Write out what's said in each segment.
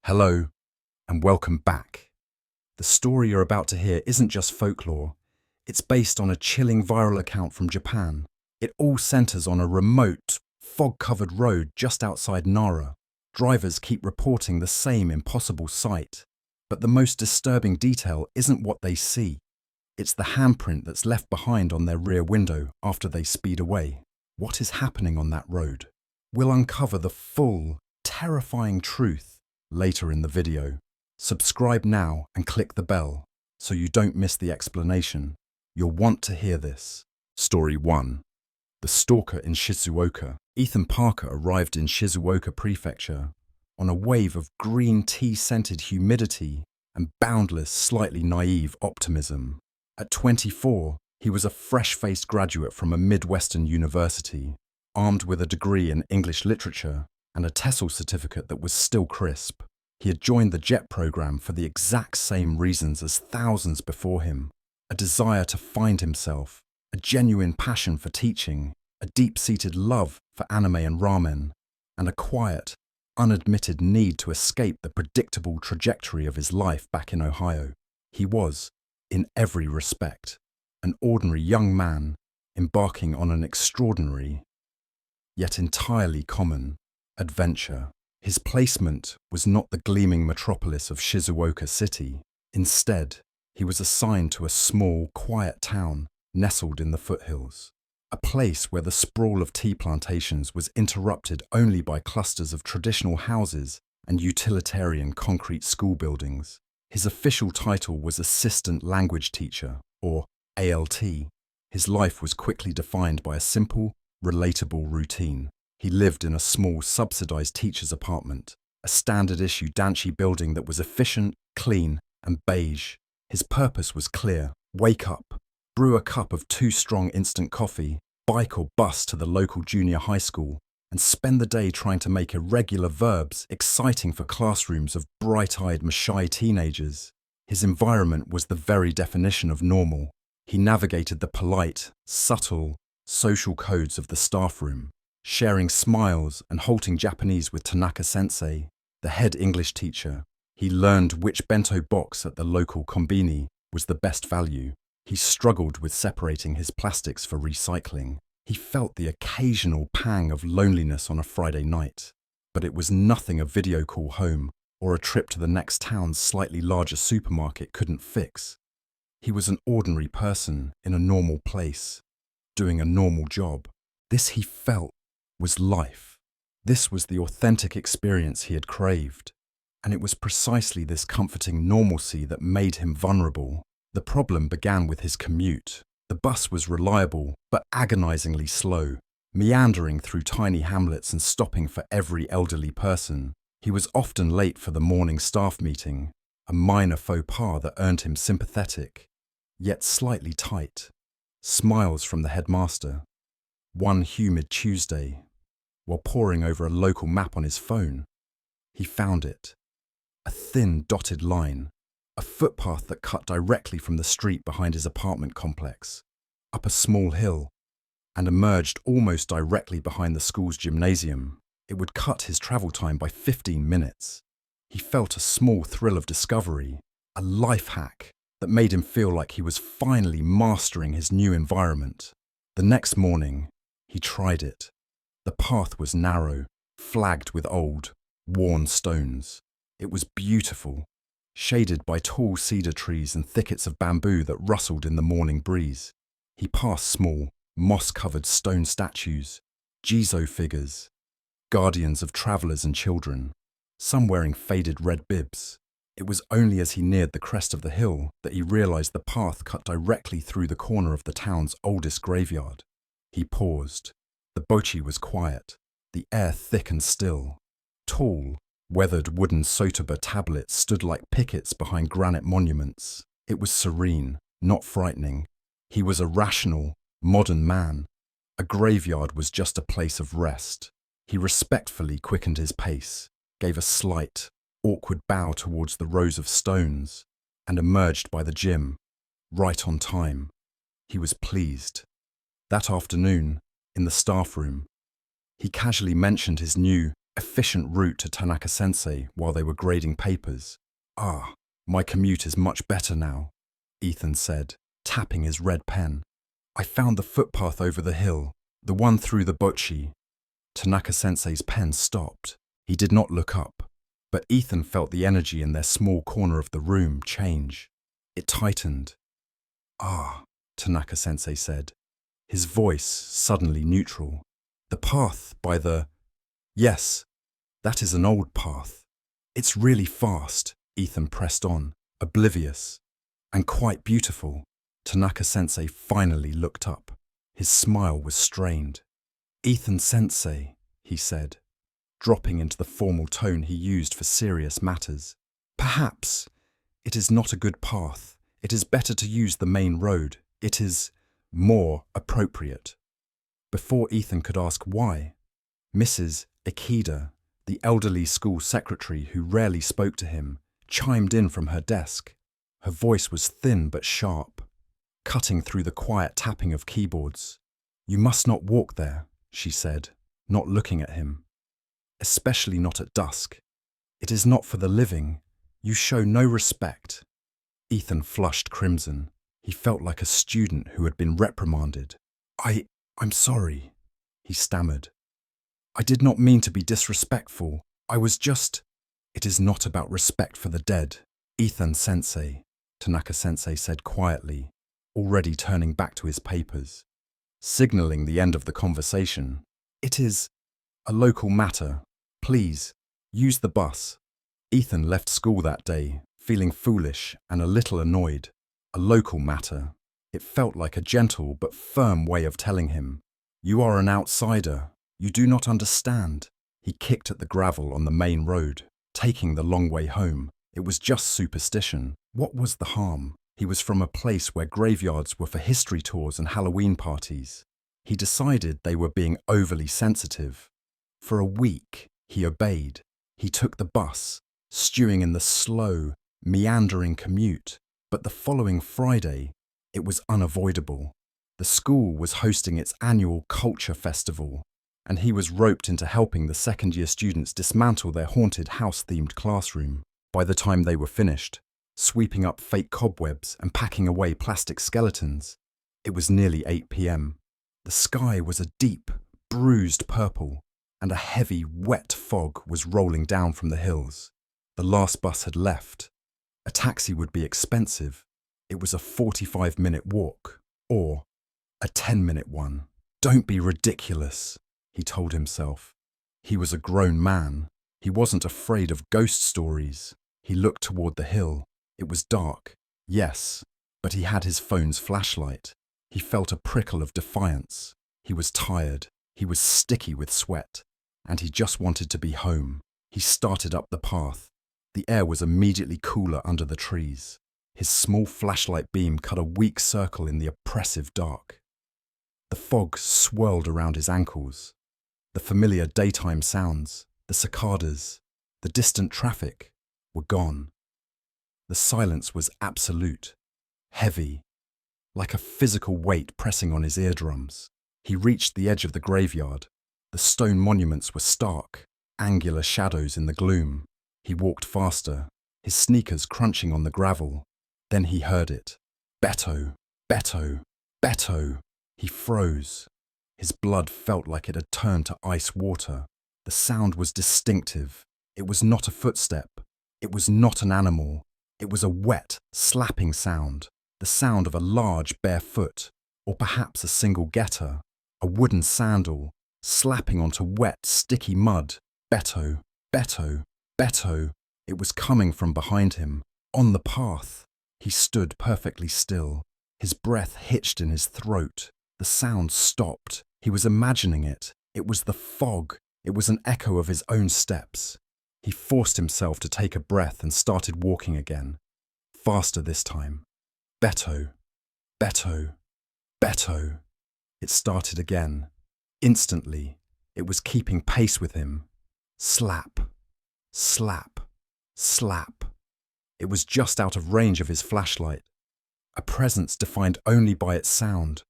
Hello, and welcome back. The story you're about to hear isn't just folklore. It's based on a chilling viral account from Japan. It all centers on a remote, fog-covered road just outside Nara. Drivers keep reporting the same impossible sight. But the most disturbing detail isn't what they see. It's the handprint that's left behind on their rear window after they speed away. What is happening on that road? We'll uncover the full, terrifying truth later in the video. Subscribe now and click the bell so you don't miss the explanation. You'll want to hear this. Story 1. The Stalker in Shizuoka. Ethan Parker arrived in Shizuoka Prefecture on a wave of green tea-scented humidity and boundless, slightly naive optimism. At 24, he was a fresh-faced graduate from a Midwestern university, armed with a degree in English literature and a TESOL certificate that was still crisp. He had joined the JET program for the exact same reasons as thousands before him: a desire to find himself, a genuine passion for teaching, a deep-seated love for anime and ramen, and a quiet, unadmitted need to escape the predictable trajectory of his life back in Ohio. He was, in every respect, an ordinary young man embarking on an extraordinary, yet entirely common, adventure. His placement was not the gleaming metropolis of Shizuoka City. Instead, he was assigned to a small, quiet town nestled in the foothills, a place where the sprawl of tea plantations was interrupted only by clusters of traditional houses and utilitarian concrete school buildings. His official title was Assistant Language Teacher, or ALT. His life was quickly defined by a simple, relatable routine. He lived in a small, subsidized teacher's apartment, a standard-issue Danchi building that was efficient, clean, and beige. His purpose was clear: wake up, brew a cup of too-strong instant coffee, bike or bus to the local junior high school, and spend the day trying to make irregular verbs exciting for classrooms of bright-eyed Maasai teenagers. His environment was the very definition of normal. He navigated the polite, subtle, social codes of the staff room, sharing smiles and halting Japanese with Tanaka-sensei, the head English teacher. He learned which bento box at the local konbini was the best value. He struggled with separating his plastics for recycling. He felt the occasional pang of loneliness on a Friday night, but it was nothing a video call home or a trip to the next town's slightly larger supermarket couldn't fix. He was an ordinary person in a normal place, doing a normal job. This, he felt, was life. This was the authentic experience he had craved, and it was precisely this comforting normalcy that made him vulnerable. The problem began with his commute. The bus was reliable, but agonizingly slow, meandering through tiny hamlets and stopping for every elderly person. He was often late for the morning staff meeting, a minor faux pas that earned him sympathetic, yet slightly tight, smiles from the headmaster. One humid Tuesday, while poring over a local map on his phone, he found it. A thin dotted line, a footpath that cut directly from the street behind his apartment complex, up a small hill, and emerged almost directly behind the school's gymnasium. It would cut his travel time by 15 minutes. He felt a small thrill of discovery, a life hack that made him feel like he was finally mastering his new environment. The next morning, he tried it. The path was narrow, flagged with old, worn stones. It was beautiful, shaded by tall cedar trees and thickets of bamboo that rustled in the morning breeze. He passed small, moss-covered stone statues, Jizo figures, guardians of travelers and children, some wearing faded red bibs. It was only as he neared the crest of the hill that he realized the path cut directly through the corner of the town's oldest graveyard. He paused. The bochi was quiet, the air thick and still. Tall, weathered wooden sotoba tablets stood like pickets behind granite monuments. It was serene, not frightening. He was a rational, modern man. A graveyard was just a place of rest. He respectfully quickened his pace, gave a slight, awkward bow towards the rows of stones, and emerged by the gym, right on time. He was pleased. That afternoon, in the staff room, he casually mentioned his new, efficient route to Tanaka-sensei while they were grading papers. Ah, my commute is much better now, Ethan said, tapping his red pen. I found the footpath over the hill, the one through the bocce. Tanaka-sensei's pen stopped. He did not look up, but Ethan felt the energy in their small corner of the room change. It tightened. Ah, Tanaka-sensei said, his voice suddenly neutral. The path by the… Yes, that is an old path. It's really fast, Ethan pressed on, oblivious. And quite beautiful. Tanaka-sensei finally looked up. His smile was strained. Ethan-sensei, he said, dropping into the formal tone he used for serious matters. Perhaps it is not a good path. It is better to use the main road. It is more appropriate. Before Ethan could ask why, Mrs. Ikeda, the elderly school secretary who rarely spoke to him, chimed in from her desk. Her voice was thin but sharp, cutting through the quiet tapping of keyboards. You must not walk there, she said, not looking at him. Especially not at dusk. It is not for the living. You show no respect. Ethan flushed crimson. He felt like a student who had been reprimanded. I'm sorry, he stammered. I did not mean to be disrespectful. I was just… It is not about respect for the dead. Ethan-sensei, Tanaka-sensei said quietly, already turning back to his papers, signaling the end of the conversation. It is a local matter. Please, use the bus. Ethan left school that day, feeling foolish and a little annoyed. A local matter. It felt like a gentle but firm way of telling him, you are an outsider. You do not understand. He kicked at the gravel on the main road, taking the long way home. It was just superstition. What was the harm? He was from a place where graveyards were for history tours and Halloween parties. He decided they were being overly sensitive. For a week, he obeyed. He took the bus, stewing in the slow, meandering commute. But the following Friday, it was unavoidable. The school was hosting its annual culture festival, and he was roped into helping the second-year students dismantle their haunted house-themed classroom. By the time they were finished, sweeping up fake cobwebs and packing away plastic skeletons, it was nearly 8 p.m. The sky was a deep, bruised purple, and a heavy, wet fog was rolling down from the hills. The last bus had left. A taxi would be expensive. It was a 45-minute walk, or a 10-minute one. Don't be ridiculous, he told himself. He was a grown man. He wasn't afraid of ghost stories. He looked toward the hill. It was dark, yes, but he had his phone's flashlight. He felt a prickle of defiance. He was tired. He was sticky with sweat, and he just wanted to be home. He started up the path. The air was immediately cooler under the trees. His small flashlight beam cut a weak circle in the oppressive dark. The fog swirled around his ankles. The familiar daytime sounds, the cicadas, the distant traffic, were gone. The silence was absolute, heavy, like a physical weight pressing on his eardrums. He reached the edge of the graveyard. The stone monuments were stark, angular shadows in the gloom. He walked faster, his sneakers crunching on the gravel. Then he heard it. Beto, Beto, Beto. He froze. His blood felt like it had turned to ice water. The sound was distinctive. It was not a footstep. It was not an animal. It was a wet, slapping sound. The sound of a large bare foot, or perhaps a single getter, a wooden sandal, slapping onto wet, sticky mud. Beto, Beto, Beto. It was coming from behind him, on the path. He stood perfectly still. His breath hitched in his throat. The sound stopped. He was imagining it. It was the fog. It was an echo of his own steps. He forced himself to take a breath and started walking again. Faster this time. Beto, Beto, Beto. It started again. Instantly, it was keeping pace with him. Slap, slap, slap. It was just out of range of his flashlight. A presence defined only by its sound.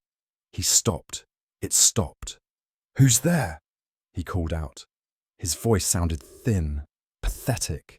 He stopped. It stopped. Who's there? He called out. His voice sounded thin, pathetic.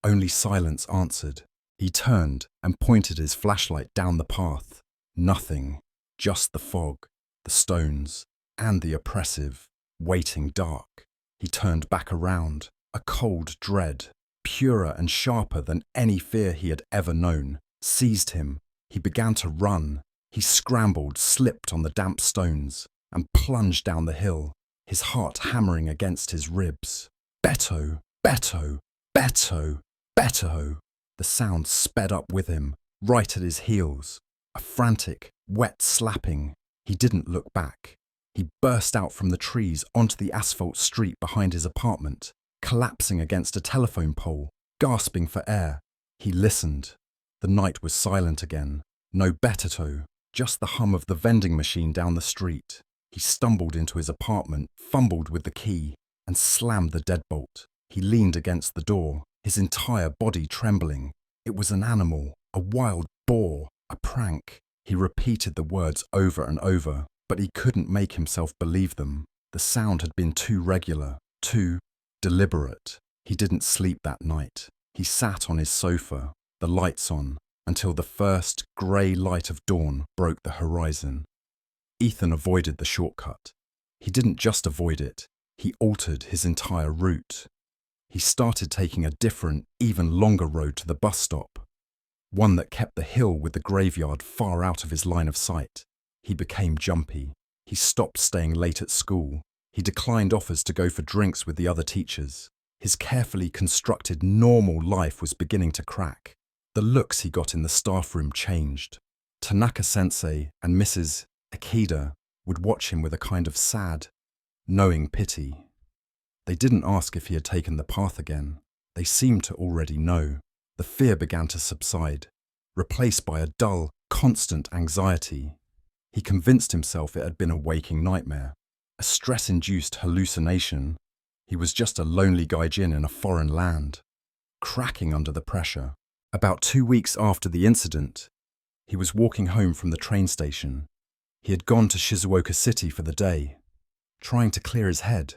Only silence answered. He turned and pointed his flashlight down the path. Nothing, just the fog, the stones, and the oppressive, waiting dark. He turned back around, a cold dread, purer and sharper than any fear he had ever known, seized him. He began to run. He scrambled, slipped on the damp stones, and plunged down the hill, his heart hammering against his ribs. Beto! Beto! Beto! Beto! The sound sped up with him, right at his heels. A frantic, wet slapping. He didn't look back. He burst out from the trees onto the asphalt street behind his apartment, collapsing against a telephone pole, gasping for air. He listened. The night was silent again. No Beto, just the hum of the vending machine down the street. He stumbled into his apartment, fumbled with the key, and slammed the deadbolt. He leaned against the door, his entire body trembling. It was an animal, a wild boar, a prank. He repeated the words over and over, but he couldn't make himself believe them. The sound had been too regular, too deliberate. He didn't sleep that night. He sat on his sofa, the lights on, until the first grey light of dawn broke the horizon. Ethan avoided the shortcut. He didn't just avoid it, he altered his entire route. He started taking a different, even longer road to the bus stop, one that kept the hill with the graveyard far out of his line of sight. He became jumpy. He stopped staying late at school. He declined offers to go for drinks with the other teachers. His carefully constructed normal life was beginning to crack. The looks he got in the staff room changed. Tanaka-sensei and Mrs. Akida would watch him with a kind of sad, knowing pity. They didn't ask if he had taken the path again. They seemed to already know. The fear began to subside, replaced by a dull, constant anxiety. He convinced himself it had been a waking nightmare, a stress-induced hallucination. He was just a lonely gaijin in a foreign land, cracking under the pressure. About 2 weeks after the incident, he was walking home from the train station. He had gone to Shizuoka City for the day, trying to clear his head,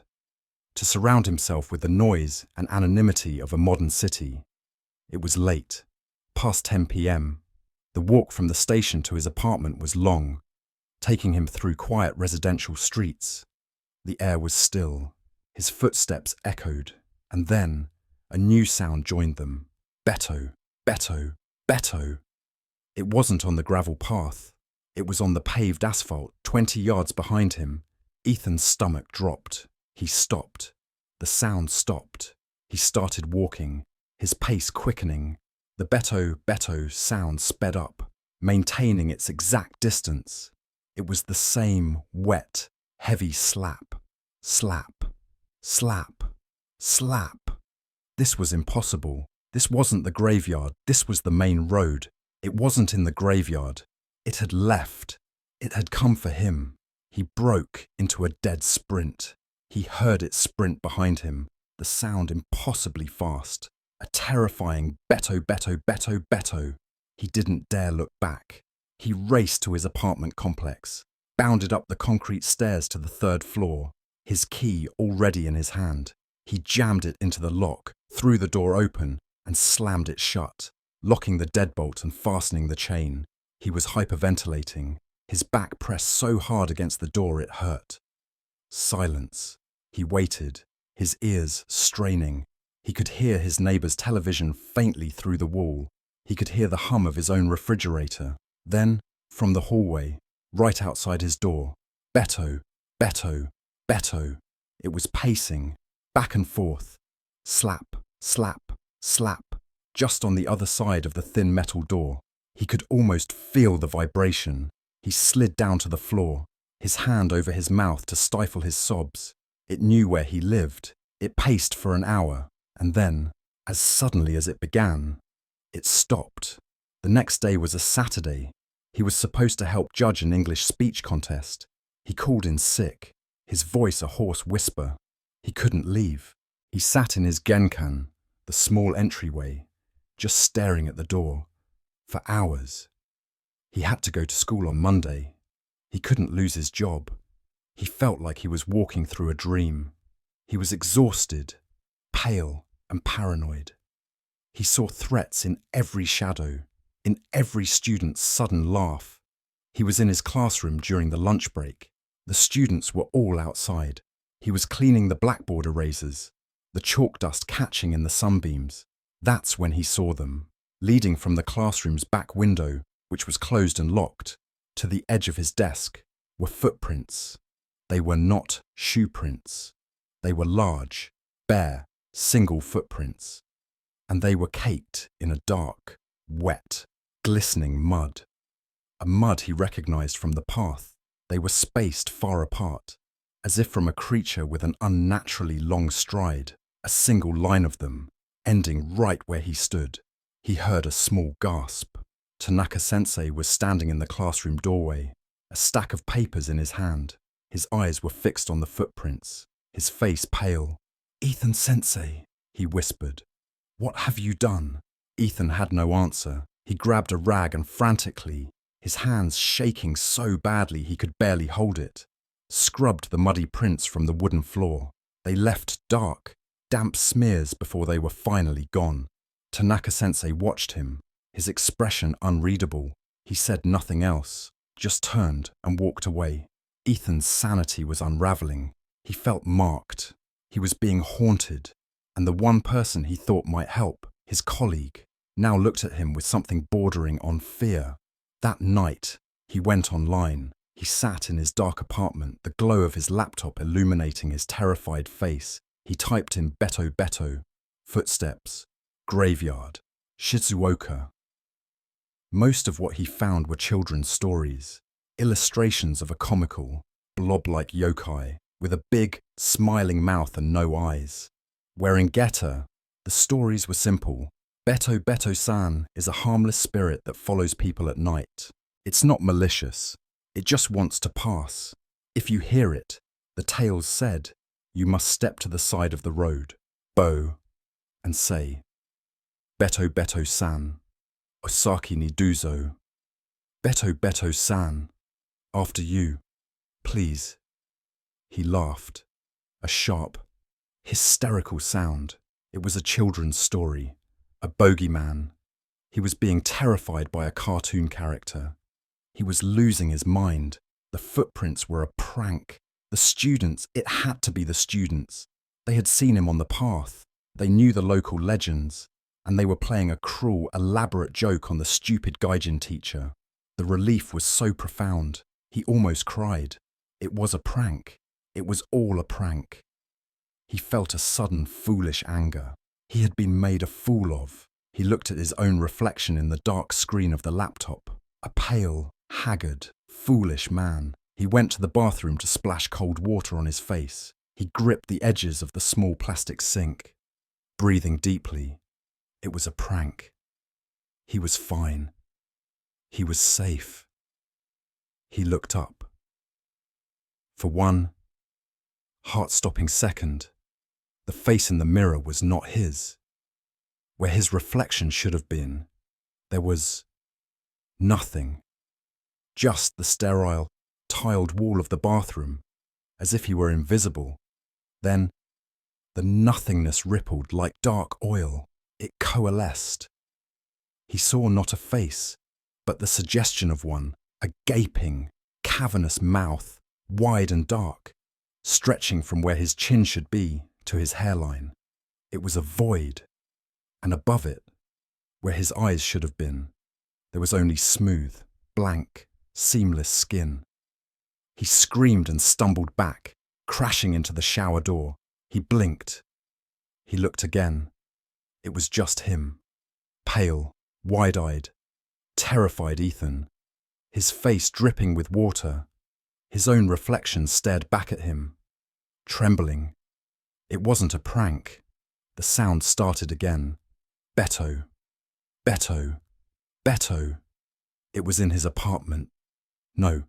to surround himself with the noise and anonymity of a modern city. It was late, past 10 p.m. The walk from the station to his apartment was long, taking him through quiet residential streets. The air was still. His footsteps echoed, and then a new sound joined them. Beto, Beto, Beto. It wasn't on the gravel path. It was on the paved asphalt, 20 yards behind him. Ethan's stomach dropped. He stopped. The sound stopped. He started walking, his pace quickening. The Beto, Beto sound sped up, maintaining its exact distance. It was the same wet, heavy slap, slap, slap, slap. This was impossible. This wasn't the graveyard. This was the main road. It wasn't in the graveyard. It had left. It had come for him. He broke into a dead sprint. He heard it sprint behind him, the sound impossibly fast. A terrifying Beto, Beto, Beto, Beto. He didn't dare look back. He raced to his apartment complex, bounded up the concrete stairs to the 3rd floor, his key already in his hand. He jammed it into the lock, threw the door open, and slammed it shut, locking the deadbolt and fastening the chain. He was hyperventilating, his back pressed so hard against the door it hurt. Silence. He waited, his ears straining. He could hear his neighbour's television faintly through the wall. He could hear the hum of his own refrigerator. Then, from the hallway, right outside his door, Beto, Beto, Beto. It was pacing, back and forth. Slap, slap, slap, just on the other side of the thin metal door. He could almost feel the vibration. He slid down to the floor, his hand over his mouth to stifle his sobs. It knew where he lived. It paced for an hour, and then, as suddenly as it began, it stopped. The next day was a Saturday. He was supposed to help judge an English speech contest. He called in sick, his voice a hoarse whisper. He couldn't leave. He sat in his genkan, the small entryway, just staring at the door, for hours. He had to go to school on Monday. He couldn't lose his job. He felt like he was walking through a dream. He was exhausted, pale and paranoid. He saw threats in every shadow, in every student's sudden laugh. He was in his classroom during the lunch break. The students were all outside. He was cleaning the blackboard erasers, the chalk dust catching in the sunbeams. That's when he saw them, leading from the classroom's back window, which was closed and locked, to the edge of his desk, were footprints. They were not shoe prints. They were large, bare, single footprints. And they were caked in a dark, wet, glistening mud. A mud he recognized from the path. They were spaced far apart, as if from a creature with an unnaturally long stride, a single line of them, ending right where he stood. He heard a small gasp. Tanaka-sensei was standing in the classroom doorway, a stack of papers in his hand. His eyes were fixed on the footprints, his face pale. "Ethan-sensei," he whispered. "What have you done?" Ethan had no answer. He grabbed a rag and frantically, his hands shaking so badly he could barely hold it, scrubbed the muddy prints from the wooden floor. They left dark, damp smears before they were finally gone. Tanaka-sensei watched him, his expression unreadable. He said nothing else, just turned and walked away. Ethan's sanity was unraveling. He felt marked. He was being haunted, and the one person he thought might help, his colleague, now looked at him with something bordering on fear. That night, he went online. He sat in his dark apartment, the glow of his laptop illuminating his terrified face. He typed in Beto Beto, footsteps, graveyard, Shizuoka. Most of what he found were children's stories, illustrations of a comical, blob-like yokai with a big, smiling mouth and no eyes. Where in Geta, the stories were simple. Beto Beto-san is a harmless spirit that follows people at night. It's not malicious. It just wants to pass. If you hear it, the tales said, you must step to the side of the road, bow, and say, Beto Beto-san, Osaki ni Duzo. Beto Beto-san, after you, please. He laughed. A sharp, hysterical sound. It was a children's story. A bogeyman. He was being terrified by a cartoon character. He was losing his mind. The footprints were a prank. The students, it had to be the students. They had seen him on the path. They knew the local legends. And they were playing a cruel, elaborate joke on the stupid gaijin teacher. The relief was so profound. He almost cried. It was a prank. It was all a prank. He felt a sudden foolish anger. He had been made a fool of. He looked at his own reflection in the dark screen of the laptop. A pale, haggard, foolish man. He went to the bathroom to splash cold water on his face. He gripped the edges of the small plastic sink. Breathing deeply. It was a prank. He was fine. He was safe. He looked up. For one heart-stopping second, the face in the mirror was not his. Where his reflection should have been, there was nothing. Just the sterile, tiled wall of the bathroom, as if he were invisible. Then, the nothingness rippled like dark oil. It coalesced. He saw not a face, but the suggestion of one, a gaping, cavernous mouth, wide and dark, stretching from where his chin should be to his hairline. It was a void, and above it, where his eyes should have been, there was only smooth, blank, seamless skin. He screamed and stumbled back, crashing into the shower door. He blinked. He looked again. It was just him, pale, wide-eyed, terrified Ethan, his face dripping with water. His own reflection stared back at him, trembling. It wasn't a prank. The sound started again. Beto, Beto, Beto. It was in his apartment. No,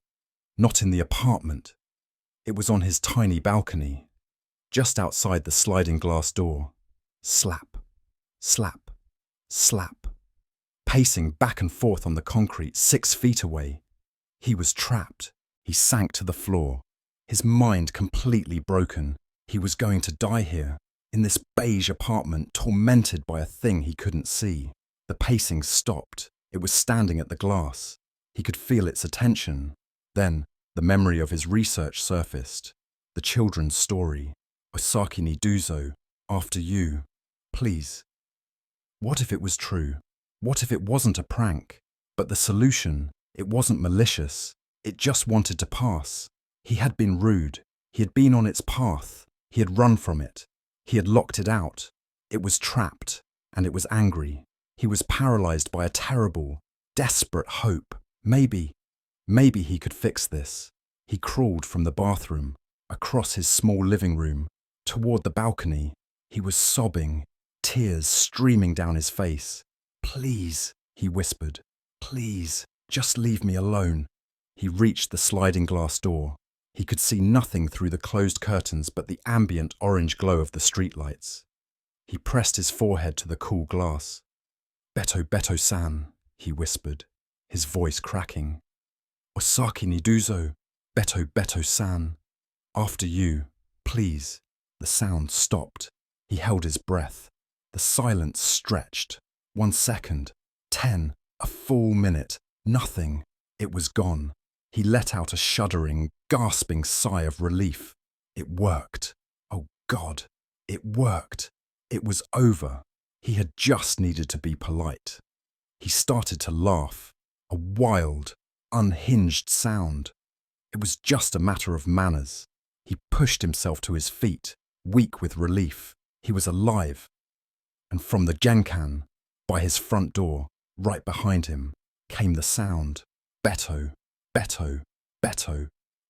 not in the apartment. It was on his tiny balcony, just outside the sliding glass door. Slap, slap, slap. Pacing back and forth on the concrete 6 feet away. He was trapped. He sank to the floor, his mind completely broken. He was going to die here, in this beige apartment, tormented by a thing he couldn't see. The pacing stopped. It was standing at the glass. He could feel its attention. Then, the memory of his research surfaced. The children's story. Osaki ni Duzo, after you, please. What if it was true? What if it wasn't a prank? But the solution, it wasn't malicious. It just wanted to pass. He had been rude. He had been on its path. He had run from it. He had locked it out. It was trapped, and it was angry. He was paralyzed by a terrible, desperate hope. Maybe he could fix this. He crawled from the bathroom, across his small living room, toward the balcony. He was sobbing, tears streaming down his face. Please, he whispered. Please, just leave me alone. He reached the sliding glass door. He could see nothing through the closed curtains but the ambient orange glow of the streetlights. He pressed his forehead to the cool glass. Beto-san, he whispered, his voice cracking. Osaki ni Duzo, Beto-san. After you, please. The sound stopped. He held his breath. The silence stretched. 1 second. 10. A full minute. Nothing. It was gone. He let out a shuddering, gasping sigh of relief. It worked. Oh God, it worked. It was over. He had just needed to be polite. He started to laugh. A wild, unhinged sound. It was just a matter of manners. He pushed himself to his feet, weak with relief. He was alive. And from the genkan, by his front door, right behind him, came the sound. Beto, Beto, Beto.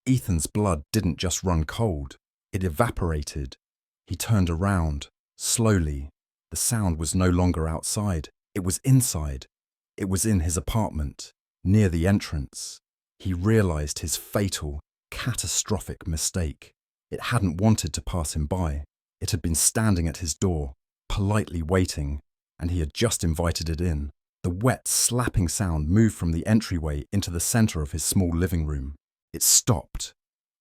Ethan's blood didn't just run cold. It evaporated. He turned around, slowly. The sound was no longer outside. It was inside. It was in his apartment, near the entrance. He realized his fatal, catastrophic mistake. It hadn't wanted to pass him by. It had been standing at his door, politely waiting, and he had just invited it in. The wet, slapping sound moved from the entryway into the center of his small living room. It stopped,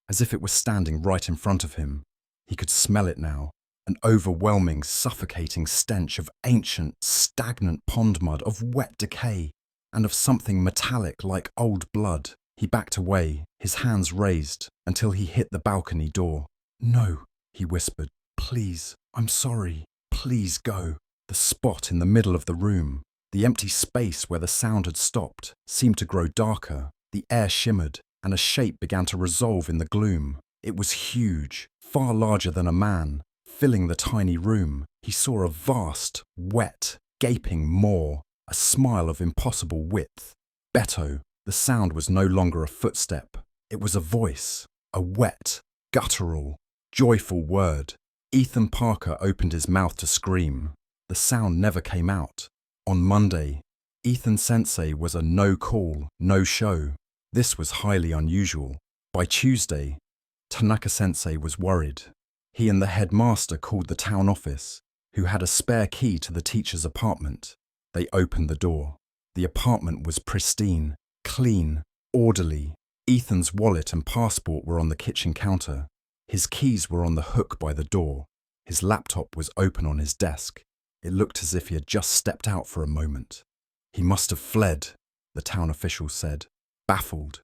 as if it was standing right in front of him. He could smell it now, an overwhelming, suffocating stench of ancient, stagnant pond mud, of wet decay, and of something metallic like old blood. He backed away, his hands raised, until he hit the balcony door. No, he whispered. Please, I'm sorry. Please go. The spot in the middle of the room, the empty space where the sound had stopped, seemed to grow darker. The air shimmered, and a shape began to resolve in the gloom. It was huge, far larger than a man, filling the tiny room. He saw a vast, wet, gaping maw, a smile of impossible width. Beto. The sound was no longer a footstep. It was a voice, a wet, guttural, joyful word. Ethan Parker opened his mouth to scream. The sound never came out. On Monday, Ethan Sensei was a no-call, no-show. This was highly unusual. By Tuesday, Tanaka Sensei was worried. He and the headmaster called the town office, who had a spare key to the teacher's apartment. They opened the door. The apartment was pristine, clean, orderly. Ethan's wallet and passport were on the kitchen counter. His keys were on the hook by the door. His laptop was open on his desk. It looked as if he had just stepped out for a moment. He must have fled, the town official said, baffled,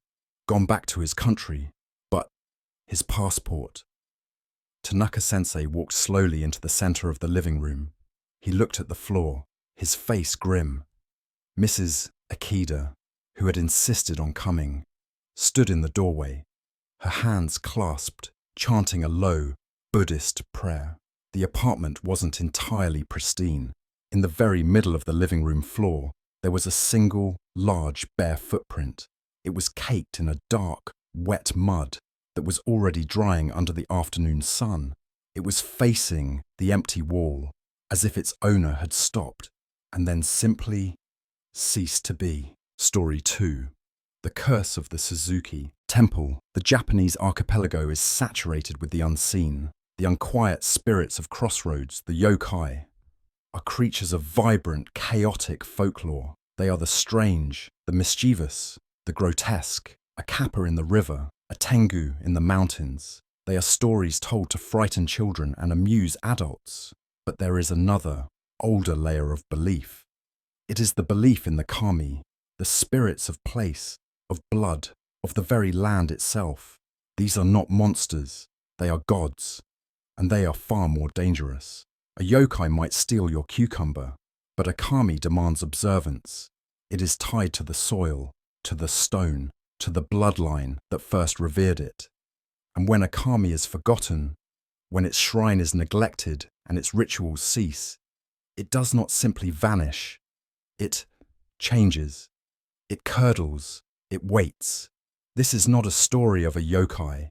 gone back to his country. But his passport. Tanaka-sensei walked slowly into the center of the living room. He looked at the floor, his face grim. Mrs. Akida, who had insisted on coming, stood in the doorway, her hands clasped, chanting a low, Buddhist prayer. The apartment wasn't entirely pristine. In the very middle of the living room floor, there was a single, large, bare footprint. It was caked in a dark, wet mud that was already drying under the afternoon sun. It was facing the empty wall, as if its owner had stopped, and then simply ceased to be. Story 2. The Curse of the Suzuki Temple. The Japanese archipelago is saturated with the unseen. The unquiet spirits of crossroads, the yokai, are creatures of vibrant, chaotic folklore. They are the strange, the mischievous, the grotesque, a kappa in the river, a tengu in the mountains. They are stories told to frighten children and amuse adults. But there is another, older layer of belief. It is the belief in the kami, the spirits of place, of blood, of the very land itself. These are not monsters, they are gods, and they are far more dangerous. A yokai might steal your cucumber, but a kami demands observance. It is tied to the soil, to the stone, to the bloodline that first revered it. And when a kami is forgotten, when its shrine is neglected and its rituals cease, it does not simply vanish. It changes. It curdles. It waits. This is not a story of a yokai.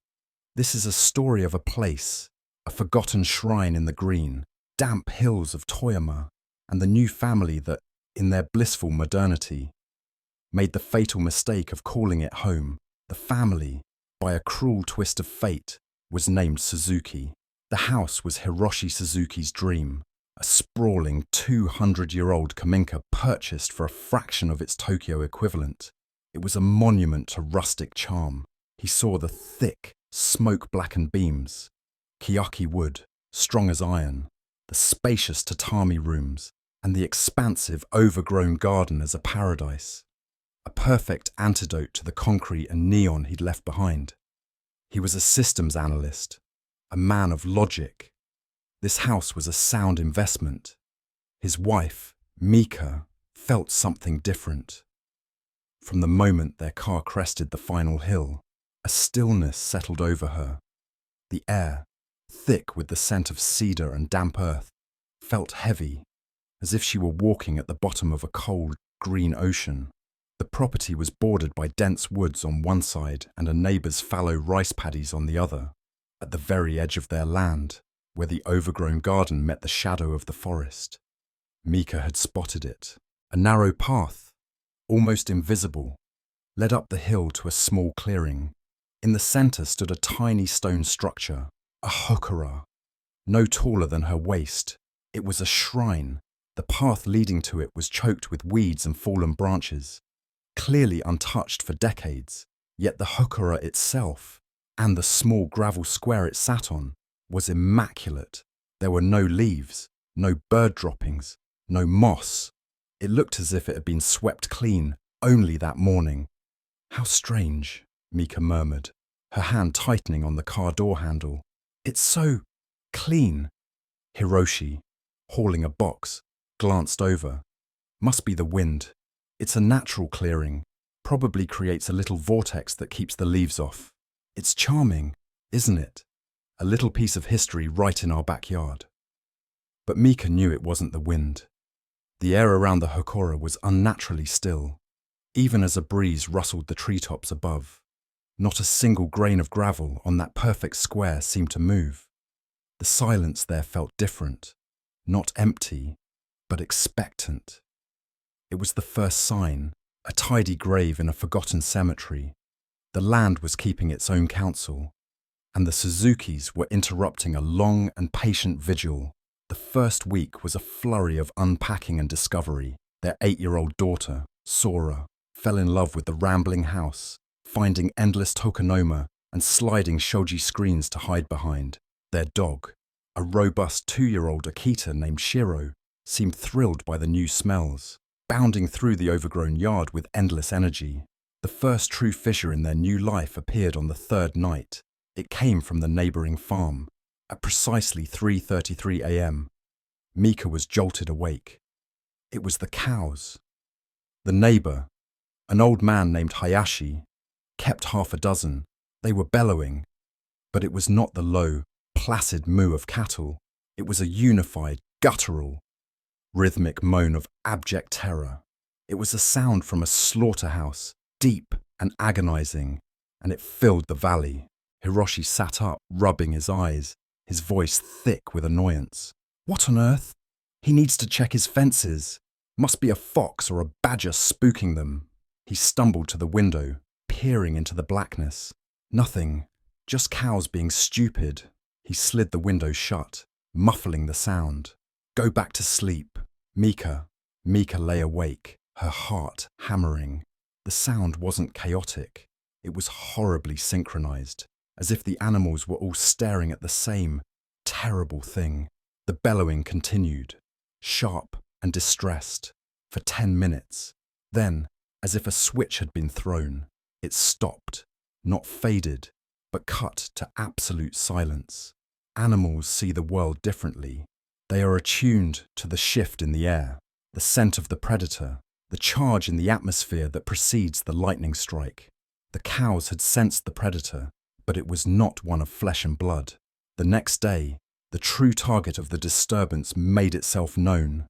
This is a story of a place, a forgotten shrine in the green, damp hills of Toyama, and the new family that, in their blissful modernity, made the fatal mistake of calling it home. The family, by a cruel twist of fate, was named Suzuki. The house was Hiroshi Suzuki's dream, a sprawling 200-year-old kaminka purchased for a fraction of its Tokyo equivalent. It was a monument to rustic charm. He saw the thick, smoke-blackened beams, kiyaki wood, strong as iron, the spacious tatami rooms, and the expansive, overgrown garden as a paradise. A perfect antidote to the concrete and neon he'd left behind. He was a systems analyst, a man of logic. This house was a sound investment. His wife, Mika, felt something different. From the moment their car crested the final hill, a stillness settled over her. The air, thick with the scent of cedar and damp earth, felt heavy, as if she were walking at the bottom of a cold, green ocean. The property was bordered by dense woods on one side and a neighbour's fallow rice paddies on the other. At the very edge of their land, where the overgrown garden met the shadow of the forest, Mika had spotted it. A narrow path, almost invisible, led up the hill to a small clearing. In the centre stood a tiny stone structure, a hokora, no taller than her waist. It was a shrine. The path leading to it was choked with weeds and fallen branches, clearly untouched for decades, yet the hokora itself, and the small gravel square it sat on, was immaculate. There were no leaves, no bird droppings, no moss. It looked as if it had been swept clean only that morning. "How strange," Mika murmured, her hand tightening on the car door handle. "It's so clean." Hiroshi, hauling a box, glanced over. "Must be the wind. It's a natural clearing, probably creates a little vortex that keeps the leaves off. It's charming, isn't it? A little piece of history right in our backyard." But Mika knew it wasn't the wind. The air around the hokora was unnaturally still, even as a breeze rustled the treetops above. Not a single grain of gravel on that perfect square seemed to move. The silence there felt different, not empty, but expectant. It was the first sign, a tidy grave in a forgotten cemetery. The land was keeping its own counsel, and the Suzukis were interrupting a long and patient vigil. The first week was a flurry of unpacking and discovery. Their 8-year-old daughter, Sora, fell in love with the rambling house, finding endless tokonoma and sliding shoji screens to hide behind. Their dog, a robust 2-year-old Akita named Shiro, seemed thrilled by the new smells, bounding through the overgrown yard with endless energy. The first true fissure in their new life appeared on the third night. It came from the neighbouring farm. At precisely 3:33 a.m, Mika was jolted awake. It was the cows. The neighbour, an old man named Hayashi, kept half a dozen. They were bellowing, but it was not the low, placid moo of cattle. It was a unified, guttural, rhythmic moan of abject terror. It was a sound from a slaughterhouse, deep and agonizing, and it filled the valley. Hiroshi sat up, rubbing his eyes, his voice thick with annoyance. "What on earth? He needs to check his fences. Must be a fox or a badger spooking them." He stumbled to the window, peering into the blackness. Nothing, just cows being stupid. He slid the window shut, muffling the sound. "Go back to sleep." Mika lay awake, her heart hammering. The sound wasn't chaotic. It was horribly synchronized. as if the animals were all staring at the same terrible thing. The bellowing continued, sharp and distressed, for 10 minutes. Then, as if a switch had been thrown, it stopped, not faded, but cut to absolute silence. Animals see the world differently. They are attuned to the shift in the air, the scent of the predator, the charge in the atmosphere that precedes the lightning strike. The cows had sensed the predator, but it was not one of flesh and blood. The next day, the true target of the disturbance made itself known.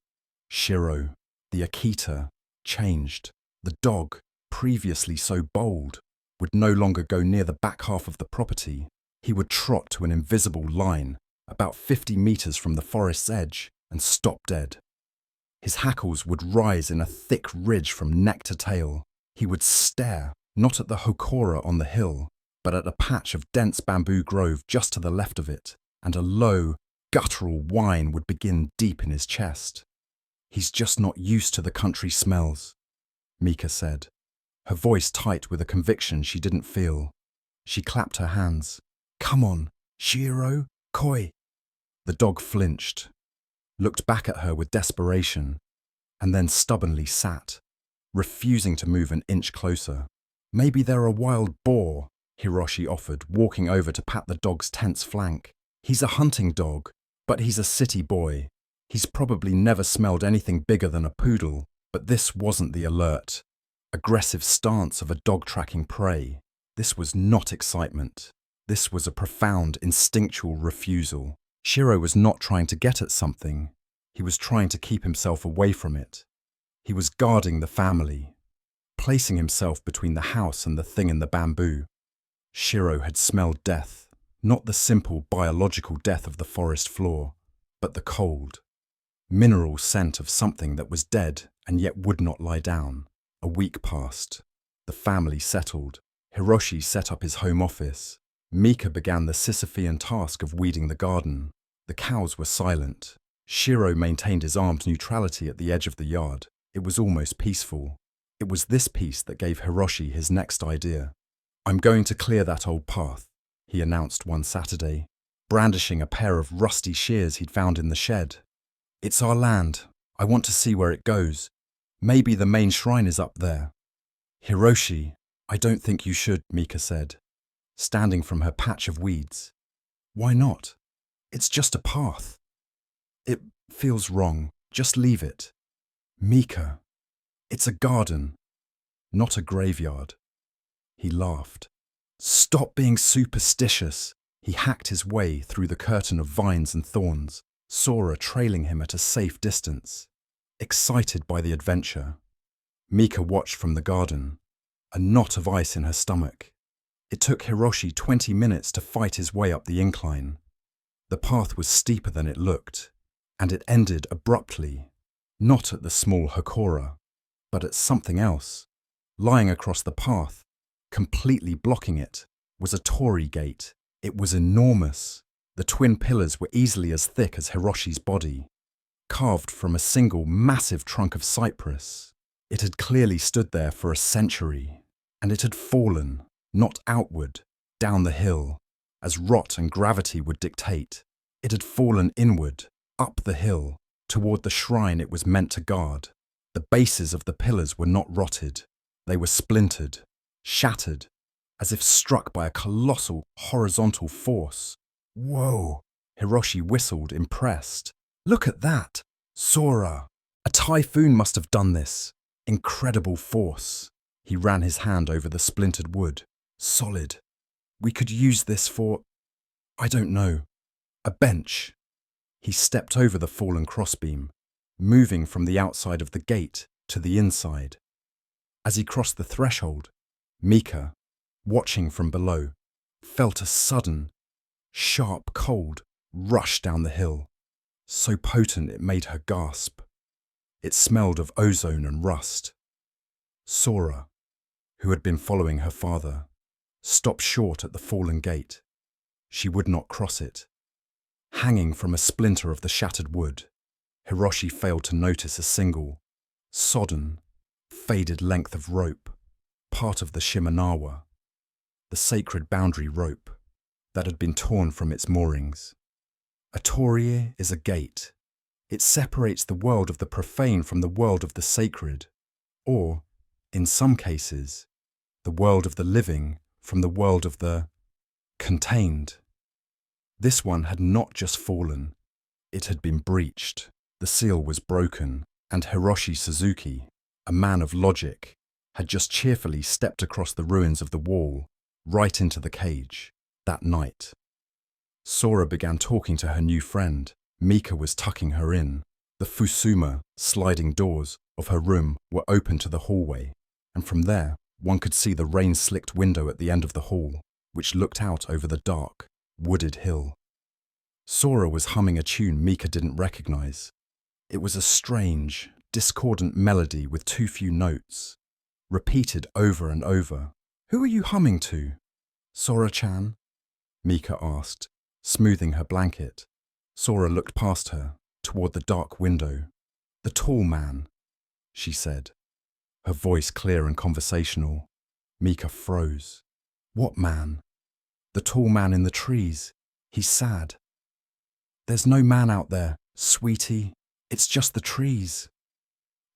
Shiro, the Akita, changed. The dog, previously so bold, would no longer go near the back half of the property. He would trot to an invisible line, about 50 meters from the forest's edge, and stop dead. His hackles would rise in a thick ridge from neck to tail. He would stare, not at the hokora on the hill, but at a patch of dense bamboo grove just to the left of it, and a low, guttural whine would begin deep in his chest. "He's just not used to the country smells," Mika said, her voice tight with a conviction she didn't feel. She clapped her hands. "Come on, Shiro, koi." The dog flinched, looked back at her with desperation, and then stubbornly sat, refusing to move an inch closer. "Maybe they're a wild boar," Hiroshi offered, walking over to pat the dog's tense flank. "He's a hunting dog, but he's a city boy. He's probably never smelled anything bigger than a poodle," but this wasn't the alert, aggressive stance of a dog tracking prey. This was not excitement. This was a profound, instinctual refusal. Shiro was not trying to get at something. He was trying to keep himself away from it. He was guarding the family, placing himself between the house and the thing in the bamboo. Shiro had smelled death, not the simple biological death of the forest floor, but the cold, mineral scent of something that was dead and yet would not lie down. A week passed. The family settled. Hiroshi set up his home office. Mika began the Sisyphean task of weeding the garden. The cows were silent. Shiro maintained his armed neutrality at the edge of the yard. It was almost peaceful. It was this peace that gave Hiroshi his next idea. "I'm going to clear that old path," he announced one Saturday, brandishing a pair of rusty shears he'd found in the shed. "It's our land. I want to see where it goes. Maybe the main shrine is up there." "Hiroshi, I don't think you should," Mika said, standing from her patch of weeds. "Why not? It's just a path." "It feels wrong. Just leave it." "Mika, it's a garden, not a graveyard." He laughed. "Stop being superstitious." He hacked his way through the curtain of vines and thorns, Sora trailing him at a safe distance, excited by the adventure. Mika watched from the garden, a knot of ice in her stomach. It took Hiroshi 20 minutes to fight his way up the incline. The path was steeper than it looked, and it ended abruptly, not at the small hokora, but at something else. Lying across the path, completely blocking it, was a torii gate. It was enormous. The twin pillars were easily as thick as Hiroshi's body, carved from a single massive trunk of cypress. It had clearly stood there for a century, and it had fallen, not outward, down the hill, as rot and gravity would dictate. It had fallen inward, up the hill, toward the shrine it was meant to guard. The bases of the pillars were not rotted. They were splintered, shattered, as if struck by a colossal horizontal force. "Whoa!" Hiroshi whistled, impressed. "Look at that! Sora! A typhoon must have done this. Incredible force." He ran his hand over the splintered wood. "Solid. We could use this for, I don't know, a bench." He stepped over the fallen crossbeam, moving from the outside of the gate to the inside. As he crossed the threshold, Mika, watching from below, felt a sudden, sharp cold rush down the hill, so potent it made her gasp. It smelled of ozone and rust. Sora, who had been following her father, stopped short at the fallen gate. She would not cross it. Hanging from a splinter of the shattered wood, Hiroshi failed to notice a single, sodden, faded length of rope, part of the Shimenawa, the sacred boundary rope. that had been torn from its moorings. A torii is a gate. It separates the world of the profane from the world of the sacred, or, in some cases, the world of the living from the world of the contained. This one had not just fallen, it had been breached. The seal was broken, and Hiroshi Suzuki, a man of logic, had just cheerfully stepped across the ruins of the wall, right into the cage, that night. Sora began talking to her new friend. Mika was tucking her in. The Fusuma, sliding doors of her room were open to the hallway, and from there one could see the rain-slicked window at the end of the hall, which looked out over the dark, wooded hill. Sora was humming a tune Mika didn't recognize. It was a strange, discordant melody with too few notes, repeated over and over. "Who are you humming to, Sora-chan?" Mika asked, smoothing her blanket. Sora looked past her, toward the dark window. "The tall man," she said, her voice clear and conversational. Mika froze. "What man?" "The tall man in the trees. He's sad." "There's no man out there, sweetie. It's just the trees."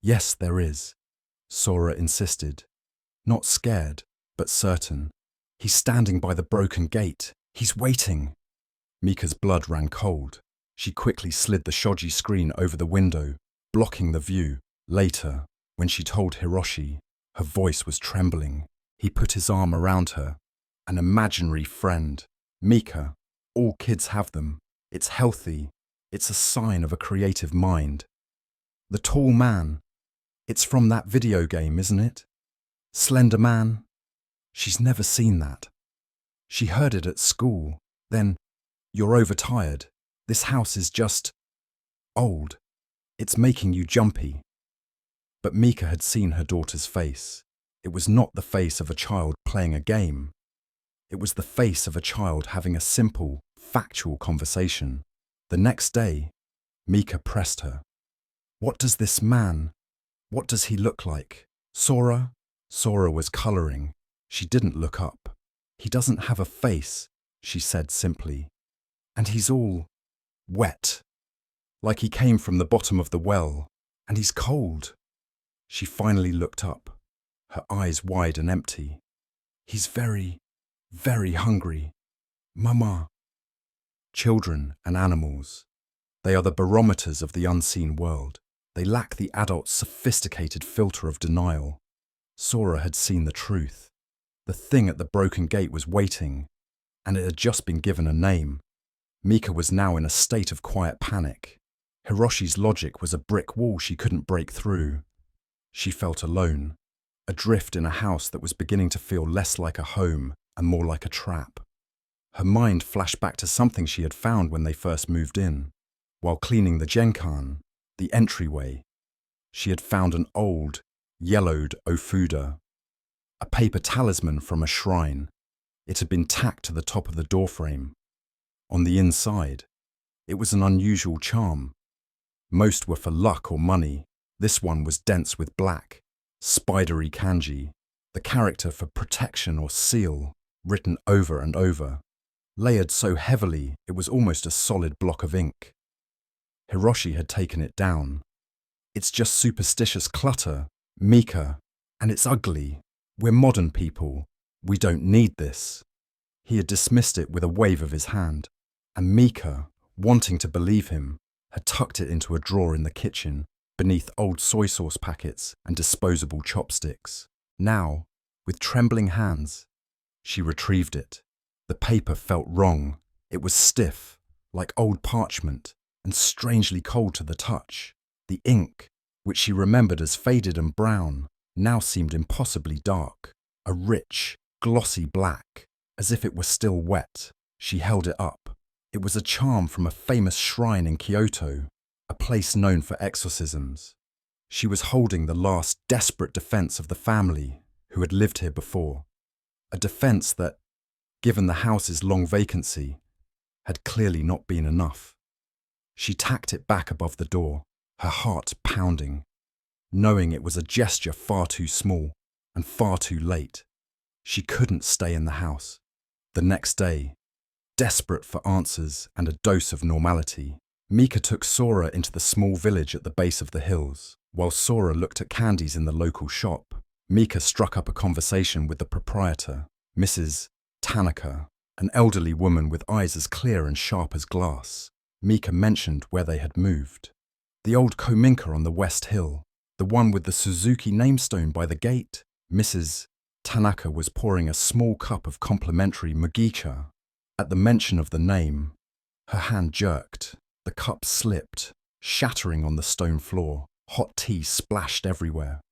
"Yes, there is," Sora insisted, not scared, but certain. "He's standing by the broken gate. He's waiting." Mika's blood ran cold. She quickly slid the shoji screen over the window, blocking the view. Later, when she told Hiroshi, her voice was trembling. He put his arm around her. An imaginary friend. "Mika, all kids have them. It's healthy. It's a sign of a creative mind." "The tall man. It's from that video game, isn't it? Slender Man?" She's never seen that. She heard it at school. Then, "You're overtired. This house is just old. It's making you jumpy." But Mika had seen her daughter's face. It was not the face of a child playing a game. It was the face of a child having a simple, factual conversation. The next day, Mika pressed her. "What does this man, what does he look like?" "Sora?" Sora was colouring. She didn't look up. "He doesn't have a face," she said simply. "And he's all wet, like he came from the bottom of the well, and he's cold." She finally looked up, her eyes wide and empty. "He's very, very hungry, Mama." Children and animals, they are the barometers of the unseen world. They lack the adult's sophisticated filter of denial. Sora had seen the truth. The thing at the broken gate was waiting, and it had just been given a name. Mika was now in a state of quiet panic. Hiroshi's logic was a brick wall she couldn't break through. She felt alone, adrift in a house that was beginning to feel less like a home and more like a trap. Her mind flashed back to something she had found when they first moved in. While cleaning the genkan, the entryway, she had found an old, yellowed ofuda, a paper talisman from a shrine. It had been tacked to the top of the doorframe. On the inside, it was an unusual charm. Most were for luck or money. This one was dense with black, spidery kanji, the character for protection or seal, written over and over, layered so heavily it was almost a solid block of ink. Hiroshi had taken it down. "It's just superstitious clutter, Mika, and it's ugly. We're modern people. We don't need this." He had dismissed it with a wave of his hand, and Mika, wanting to believe him, had tucked it into a drawer in the kitchen, beneath old soy sauce packets and disposable chopsticks. Now, with trembling hands, she retrieved it. The paper felt wrong. It was stiff, like old parchment, and strangely cold to the touch. The ink, which she remembered as faded and brown, now seemed impossibly dark, a rich, glossy black, as if it were still wet. She held it up. It was a charm from a famous shrine in Kyoto, a place known for exorcisms. She was holding the last desperate defense of the family who had lived here before, a defense that, given the house's long vacancy, had clearly not been enough. She tacked it back above the door, her heart pounding, knowing it was a gesture far too small and far too late. She couldn't stay in the house. The next day, desperate for answers and a dose of normality. Mika took Sora into the small village at the base of the hills. While Sora looked at candies in the local shop, Mika struck up a conversation with the proprietor, Mrs. Tanaka, an elderly woman with eyes as clear and sharp as glass. Mika mentioned where they had moved. The old kominka on the West Hill, the one with the Suzuki namestone by the gate. Mrs. Tanaka was pouring a small cup of complimentary mugicha. At the mention of the name, her hand jerked. The cup slipped, shattering on the stone floor. Hot tea splashed everywhere.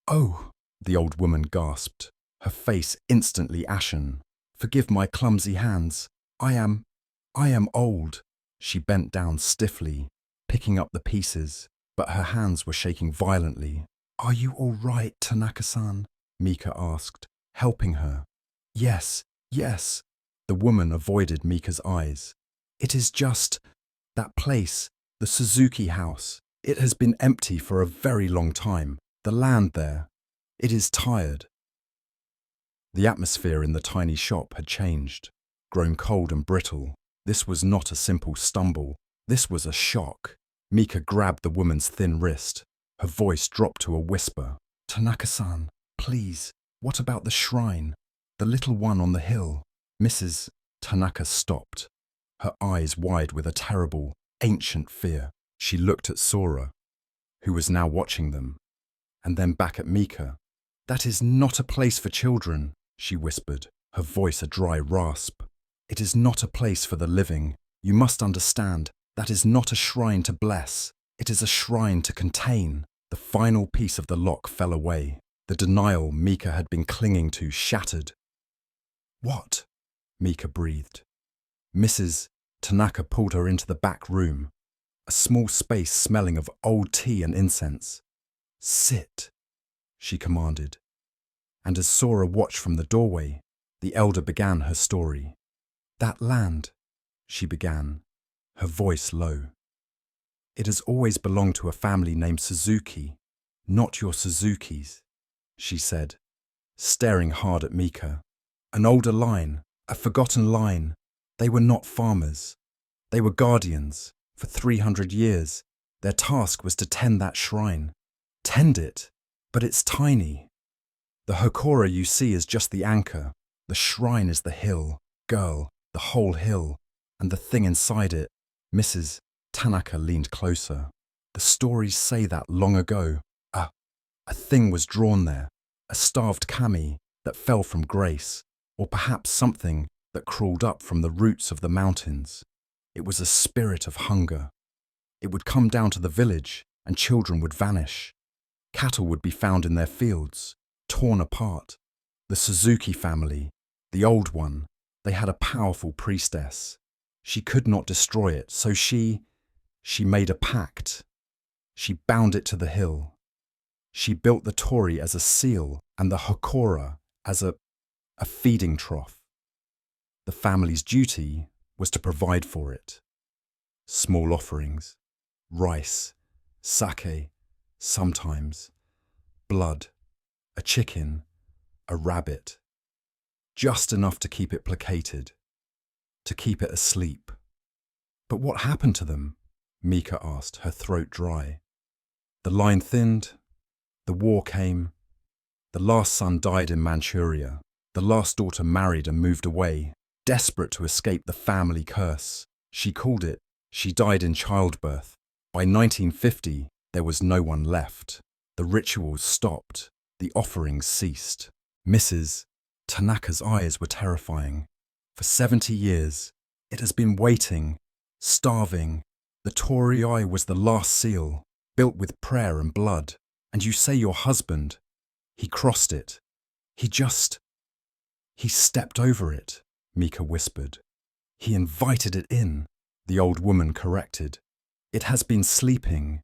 "Oh," the old woman gasped, her face instantly ashen. "Forgive my clumsy hands. I am old." She bent down stiffly, picking up the pieces, but her hands were shaking violently. "Are you all right, Tanaka-san?" Mika asked, helping her. Yes. The woman avoided Mika's eyes. "It is just that place, the Suzuki house. It has been empty for a very long time. The land there. It is tired." The atmosphere in the tiny shop had changed, grown cold and brittle. This was not a simple stumble. This was a shock. Mika grabbed the woman's thin wrist. Her voice dropped to a whisper. "Tanaka-san, please, what about the shrine? The little one on the hill?" Mrs. Tanaka stopped, her eyes wide with a terrible, ancient fear. She looked at Sora, who was now watching them, and then back at Mika. "That is not a place for children," she whispered, her voice a dry rasp. "It is not a place for the living. You must understand, that is not a shrine to bless. It is a shrine to contain." The final piece of the lock fell away. The denial Mika had been clinging to shattered. "What?" Mika breathed. Mrs. Tanaka pulled her into the back room, a small space smelling of old tea and incense. "Sit," she commanded. And as Sora watched from the doorway, the elder began her story. "That land," she began, her voice low. "It has always belonged to a family named Suzuki, not your Suzukis," she said, staring hard at Mika. "An older line, a forgotten line. They were not farmers. They were guardians. For 300 years, their task was to tend that shrine. Tend it, but it's tiny. The Hokora you see is just the anchor. The shrine is the hill, girl, the whole hill, and the thing inside it." Mrs. Tanaka leaned closer. "The stories say that long ago, a thing was drawn there, a starved kami that fell from grace, or perhaps something that crawled up from the roots of the mountains. It was a spirit of hunger. It would come down to the village and children would vanish. Cattle would be found in their fields, torn apart. The Suzuki family, the old one, they had a powerful priestess. She could not destroy it, so she made a pact. She bound it to the hill. She built the torii as a seal and the Hokora as a feeding trough. The family's duty was to provide for it. Small offerings, rice, sake, sometimes, blood, a chicken, a rabbit. Just enough to keep it placated, to keep it asleep. "But what happened to them?" Mika asked, her throat dry. "The line thinned. The war came. The last son died in Manchuria. The last daughter married and moved away, desperate to escape the family curse. She called it, she died in childbirth. By 1950, there was no one left. The rituals stopped. The offerings ceased." Mrs. Tanaka's eyes were terrifying. "For 70 years, it has been waiting, starving. The torii was the last seal, built with prayer and blood. And you say your husband, he crossed it. He stepped over it," Mika whispered. "He invited it in," the old woman corrected. "It has been sleeping,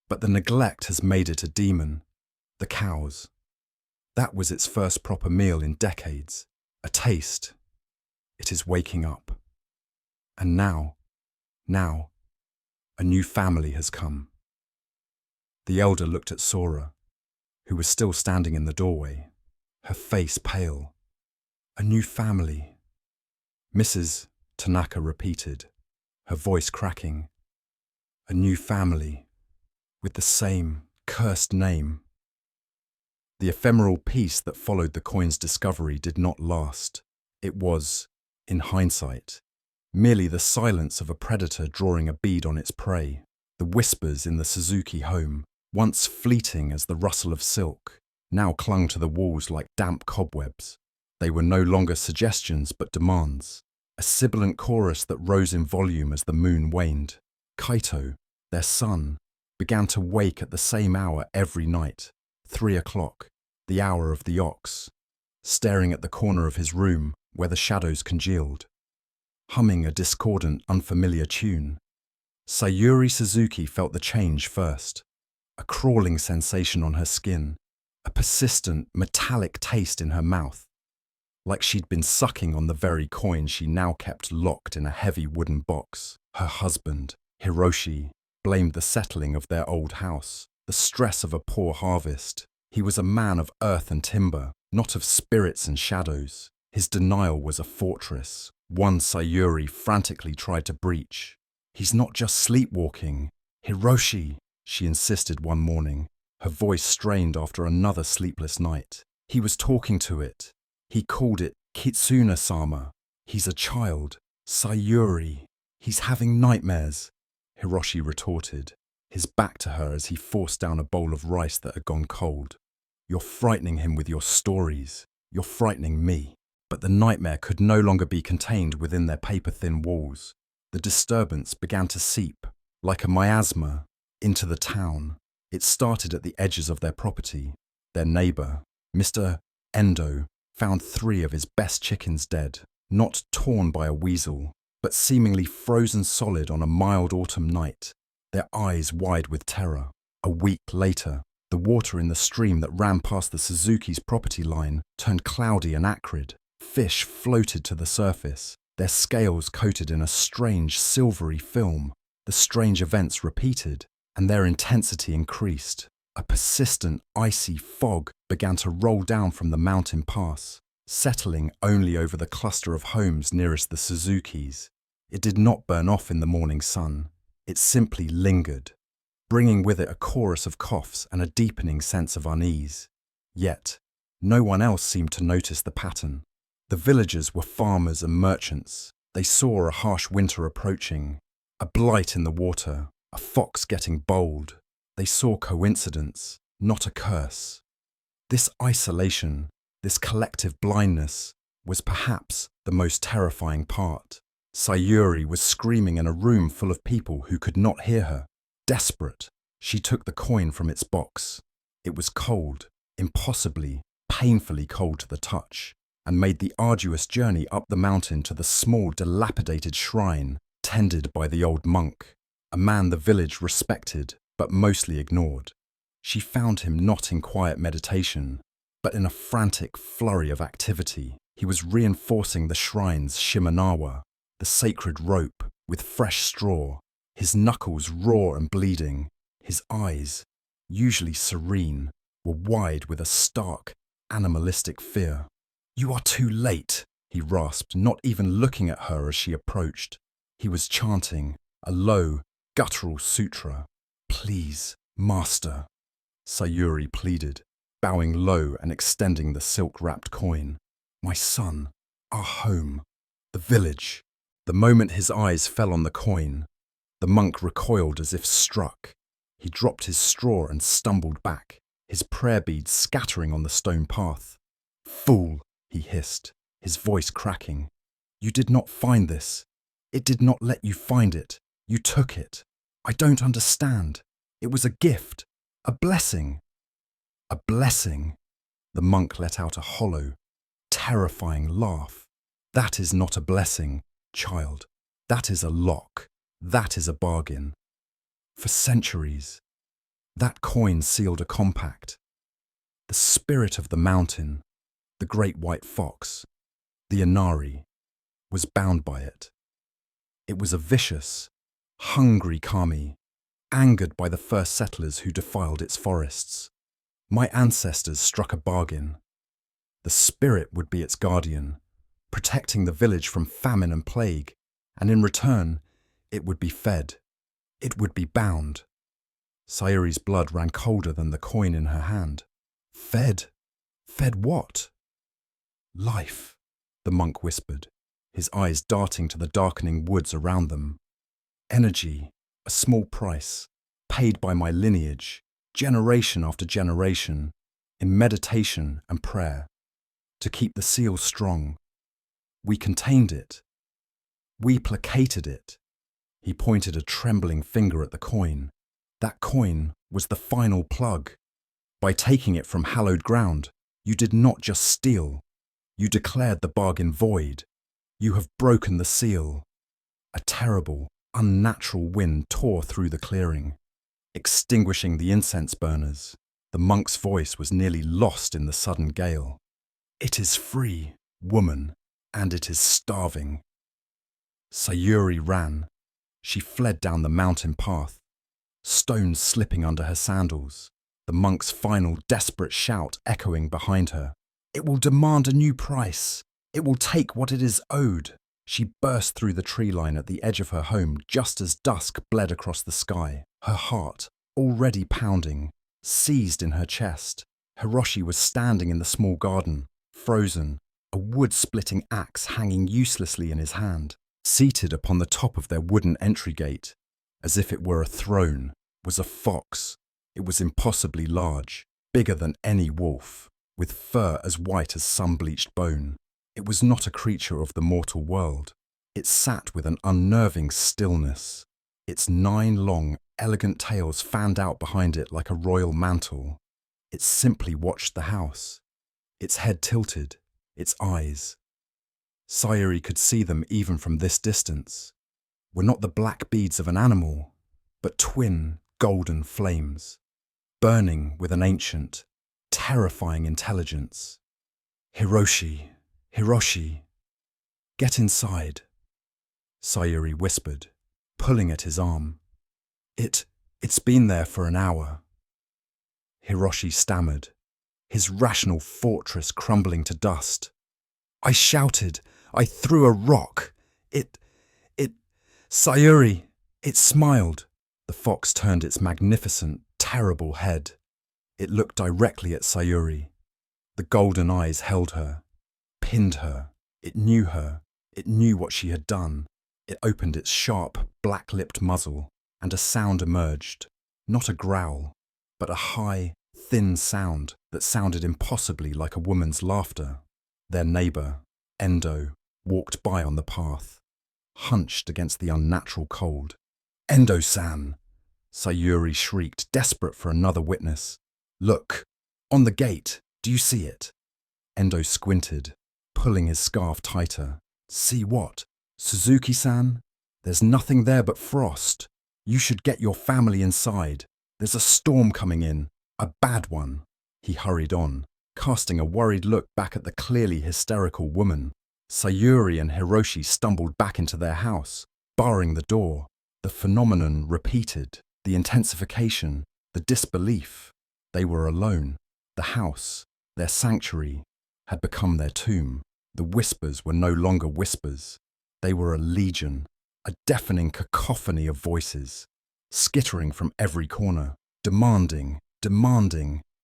but the neglect has made it a demon. The cows. That was its first proper meal in decades. A taste. It is waking up. And now, a new family has come." The elder looked at Sora, who was still standing in the doorway, her face pale. "A new family." Mrs. Tanaka repeated, her voice cracking. A new family, with the same cursed name. The ephemeral peace that followed the coin's discovery did not last. It was, in hindsight, merely the silence of a predator drawing a bead on its prey. The whispers in the Suzuki home, once fleeting as the rustle of silk, now clung to the walls like damp cobwebs. They were no longer suggestions but demands, a sibilant chorus that rose in volume as the moon waned. Kaito, their son, began to wake at the same hour every night, 3 o'clock, the hour of the ox, staring at the corner of his room where the shadows congealed, humming a discordant, unfamiliar tune. Sayuri Suzuki felt the change first, a crawling sensation on her skin, a persistent, metallic taste in her mouth, like she'd been sucking on the very coin she now kept locked in a heavy wooden box. Her husband, Hiroshi, blamed the settling of their old house, the stress of a poor harvest. He was a man of earth and timber, not of spirits and shadows. His denial was a fortress, one Sayuri frantically tried to breach. He's not just sleepwalking. Hiroshi, she insisted one morning, her voice strained after another sleepless night. He was talking to it. He called it Kitsune-sama. He's a child. Sayuri. He's having nightmares, Hiroshi retorted, his back to her as he forced down a bowl of rice that had gone cold. You're frightening him with your stories. You're frightening me. But the nightmare could no longer be contained within their paper-thin walls. The disturbance began to seep, like a miasma, into the town. It started at the edges of their property. Their neighbor, Mr. Endo, found 3 of his best chickens dead, not torn by a weasel, but seemingly frozen solid on a mild autumn night, their eyes wide with terror. A week later, the water in the stream that ran past the Suzuki's property line turned cloudy and acrid. Fish floated to the surface, their scales coated in a strange silvery film. The strange events repeated, and their intensity increased. A persistent, icy fog began to roll down from the mountain pass, settling only over the cluster of homes nearest the Suzukis. It did not burn off in the morning sun. It simply lingered, bringing with it a chorus of coughs and a deepening sense of unease. Yet, no one else seemed to notice the pattern. The villagers were farmers and merchants. They saw a harsh winter approaching, a blight in the water, a fox getting bold. They saw coincidence, not a curse. This isolation, this collective blindness, was perhaps the most terrifying part. Sayuri was screaming in a room full of people who could not hear her. Desperate, she took the coin from its box. It was cold, impossibly, painfully cold to the touch, and made the arduous journey up the mountain to the small, dilapidated shrine tended by the old monk, a man the village respected but mostly ignored. She found him not in quiet meditation, but in a frantic flurry of activity. He was reinforcing the shrine's shimenawa, the sacred rope, with fresh straw, his knuckles raw and bleeding. His eyes, usually serene, were wide with a stark, animalistic fear. "You are too late," he rasped, not even looking at her as she approached. He was chanting, a low, guttural sutra. "Please, master," Sayuri pleaded, bowing low and extending the silk-wrapped coin. "My son, our home, the village." The moment his eyes fell on the coin, the monk recoiled as if struck. He dropped his straw and stumbled back, his prayer beads scattering on the stone path. "Fool," he hissed, his voice cracking. "You did not find this. It did not let you find it. You took it. I don't understand. It was a gift, a blessing." "A blessing?" The monk let out a hollow, terrifying laugh. "That is not a blessing, child. That is a lock. That is a bargain. For centuries, that coin sealed a compact. The spirit of the mountain, the great white fox, the Inari, was bound by it. It was a vicious, hungry kami, angered by the first settlers who defiled its forests. My ancestors struck a bargain. The spirit would be its guardian, protecting the village from famine and plague, and in return, it would be fed. It would be bound. Sayuri's blood ran colder than the coin in her hand. Fed? Fed what? Life, the monk whispered, his eyes darting to the darkening woods around them. Energy, a small price, paid by my lineage, generation after generation, in meditation and prayer, to keep the seal strong. We contained it. We placated it. He pointed a trembling finger at the coin. That coin was the final plug. By taking it from hallowed ground, you did not just steal. You declared the bargain void. You have broken the seal. A terrible, unnatural wind tore through the clearing, extinguishing the incense burners. The monk's voice was nearly lost in the sudden gale. It is free, woman, and it is starving. Sayuri ran. She fled down the mountain path, stones slipping under her sandals, the monk's final desperate shout echoing behind her. It will demand a new price. It will take what it is owed. She burst through the tree line at the edge of her home just as dusk bled across the sky, her heart, already pounding, seized in her chest. Hiroshi was standing in the small garden, frozen, a wood-splitting axe hanging uselessly in his hand. Seated upon the top of their wooden entry gate, as if it were a throne, was a fox. It was impossibly large, bigger than any wolf, with fur as white as sun-bleached bone. It was not a creature of the mortal world. It sat with an unnerving stillness, its 9 long, elegant tails fanned out behind it like a royal mantle. It simply watched the house, its head tilted, its eyes. Sayuri could see them even from this distance, were not the black beads of an animal, but twin golden flames, burning with an ancient, terrifying intelligence. Hiroshi, Hiroshi, get inside, Sayuri whispered, pulling at his arm. It's been there for an hour. Hiroshi stammered, his rational fortress crumbling to dust. I shouted. I threw a rock. Sayuri, it smiled. The fox turned its magnificent, terrible head. It looked directly at Sayuri. The golden eyes held her, pinned her. It knew her. It knew what she had done. It opened its sharp, black-lipped muzzle, and a sound emerged. Not a growl, but a high, thin sound that sounded impossibly like a woman's laughter. Their neighbour, Endo, walked by on the path, hunched against the unnatural cold. Endo-san! Sayuri shrieked, desperate for another witness. Look, on the gate, do you see it? Endo squinted, pulling his scarf tighter. See what? Suzuki-san? There's nothing there but frost. You should get your family inside. There's a storm coming in, a bad one. He hurried on, casting a worried look back at the clearly hysterical woman. Sayuri and Hiroshi stumbled back into their house, barring the door. The phenomenon repeated, the intensification, the disbelief. They were alone. The house, their sanctuary, had become their tomb. The whispers were no longer whispers. They were a legion, a deafening cacophony of voices, skittering from every corner, demanding.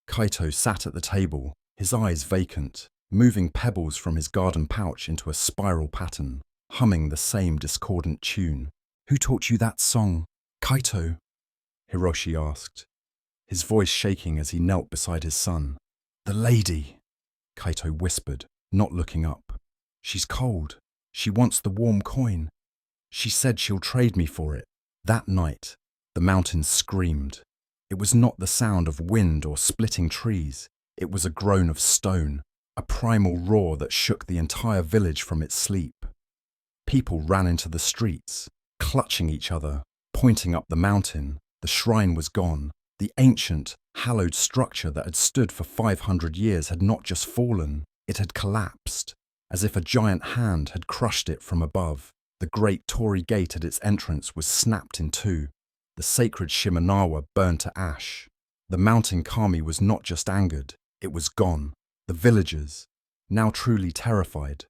Kaito sat at the table, his eyes vacant, moving pebbles from his garden pouch into a spiral pattern, humming the same discordant tune. Who taught you that song, Kaito? Hiroshi asked, his voice shaking as he knelt beside his son. The lady, Kaito whispered, not looking up. She's cold. She wants the warm coin. She said she'll trade me for it. That night, the mountains screamed. It was not the sound of wind or splitting trees. It was a groan of stone, a primal roar that shook the entire village from its sleep. People ran into the streets, clutching each other, pointing up the mountain. The shrine was gone. The ancient, hallowed structure that had stood for 500 years had not just fallen, it had collapsed, as if a giant hand had crushed it from above. The great torii gate at its entrance was snapped in two. The sacred Shimenawa burned to ash. The mountain kami was not just angered, it was gone. The villagers, now truly terrified,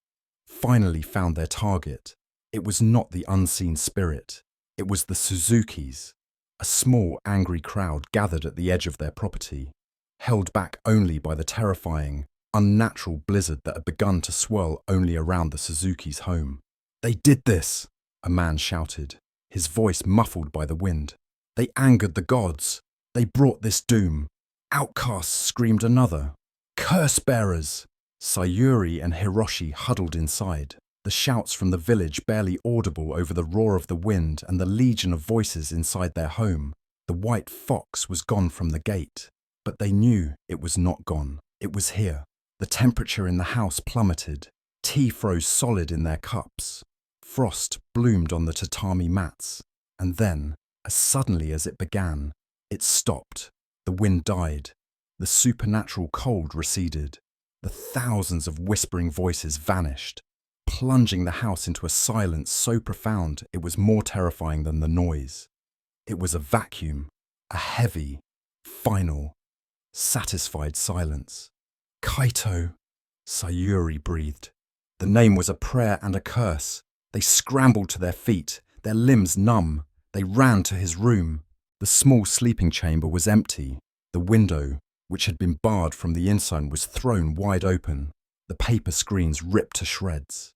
finally found their target. It was not the unseen spirit. It was the Suzukis, a small, angry crowd gathered at the edge of their property, held back only by the terrifying, unnatural blizzard that had begun to swirl only around the Suzuki's home. "They did this!" a man shouted, his voice muffled by the wind. "They angered the gods. They brought this doom." "Outcasts!" screamed another. "Curse-bearers!" Sayuri and Hiroshi huddled inside, the shouts from the village barely audible over the roar of the wind and the legion of voices inside their home. The white fox was gone from the gate, but they knew it was not gone. It was here. The temperature in the house plummeted. Tea froze solid in their cups. Frost bloomed on the tatami mats. And then, as suddenly as it began, it stopped. The wind died. The supernatural cold receded. The thousands of whispering voices vanished, plunging the house into a silence so profound it was more terrifying than the noise. It was a vacuum, a heavy, final, satisfied silence. "Kaito," Sayuri breathed. The name was a prayer and a curse. They scrambled to their feet, their limbs numb. They ran to his room. The small sleeping chamber was empty. The window, which had been barred from the inside, was thrown wide open, the paper screens ripped to shreds.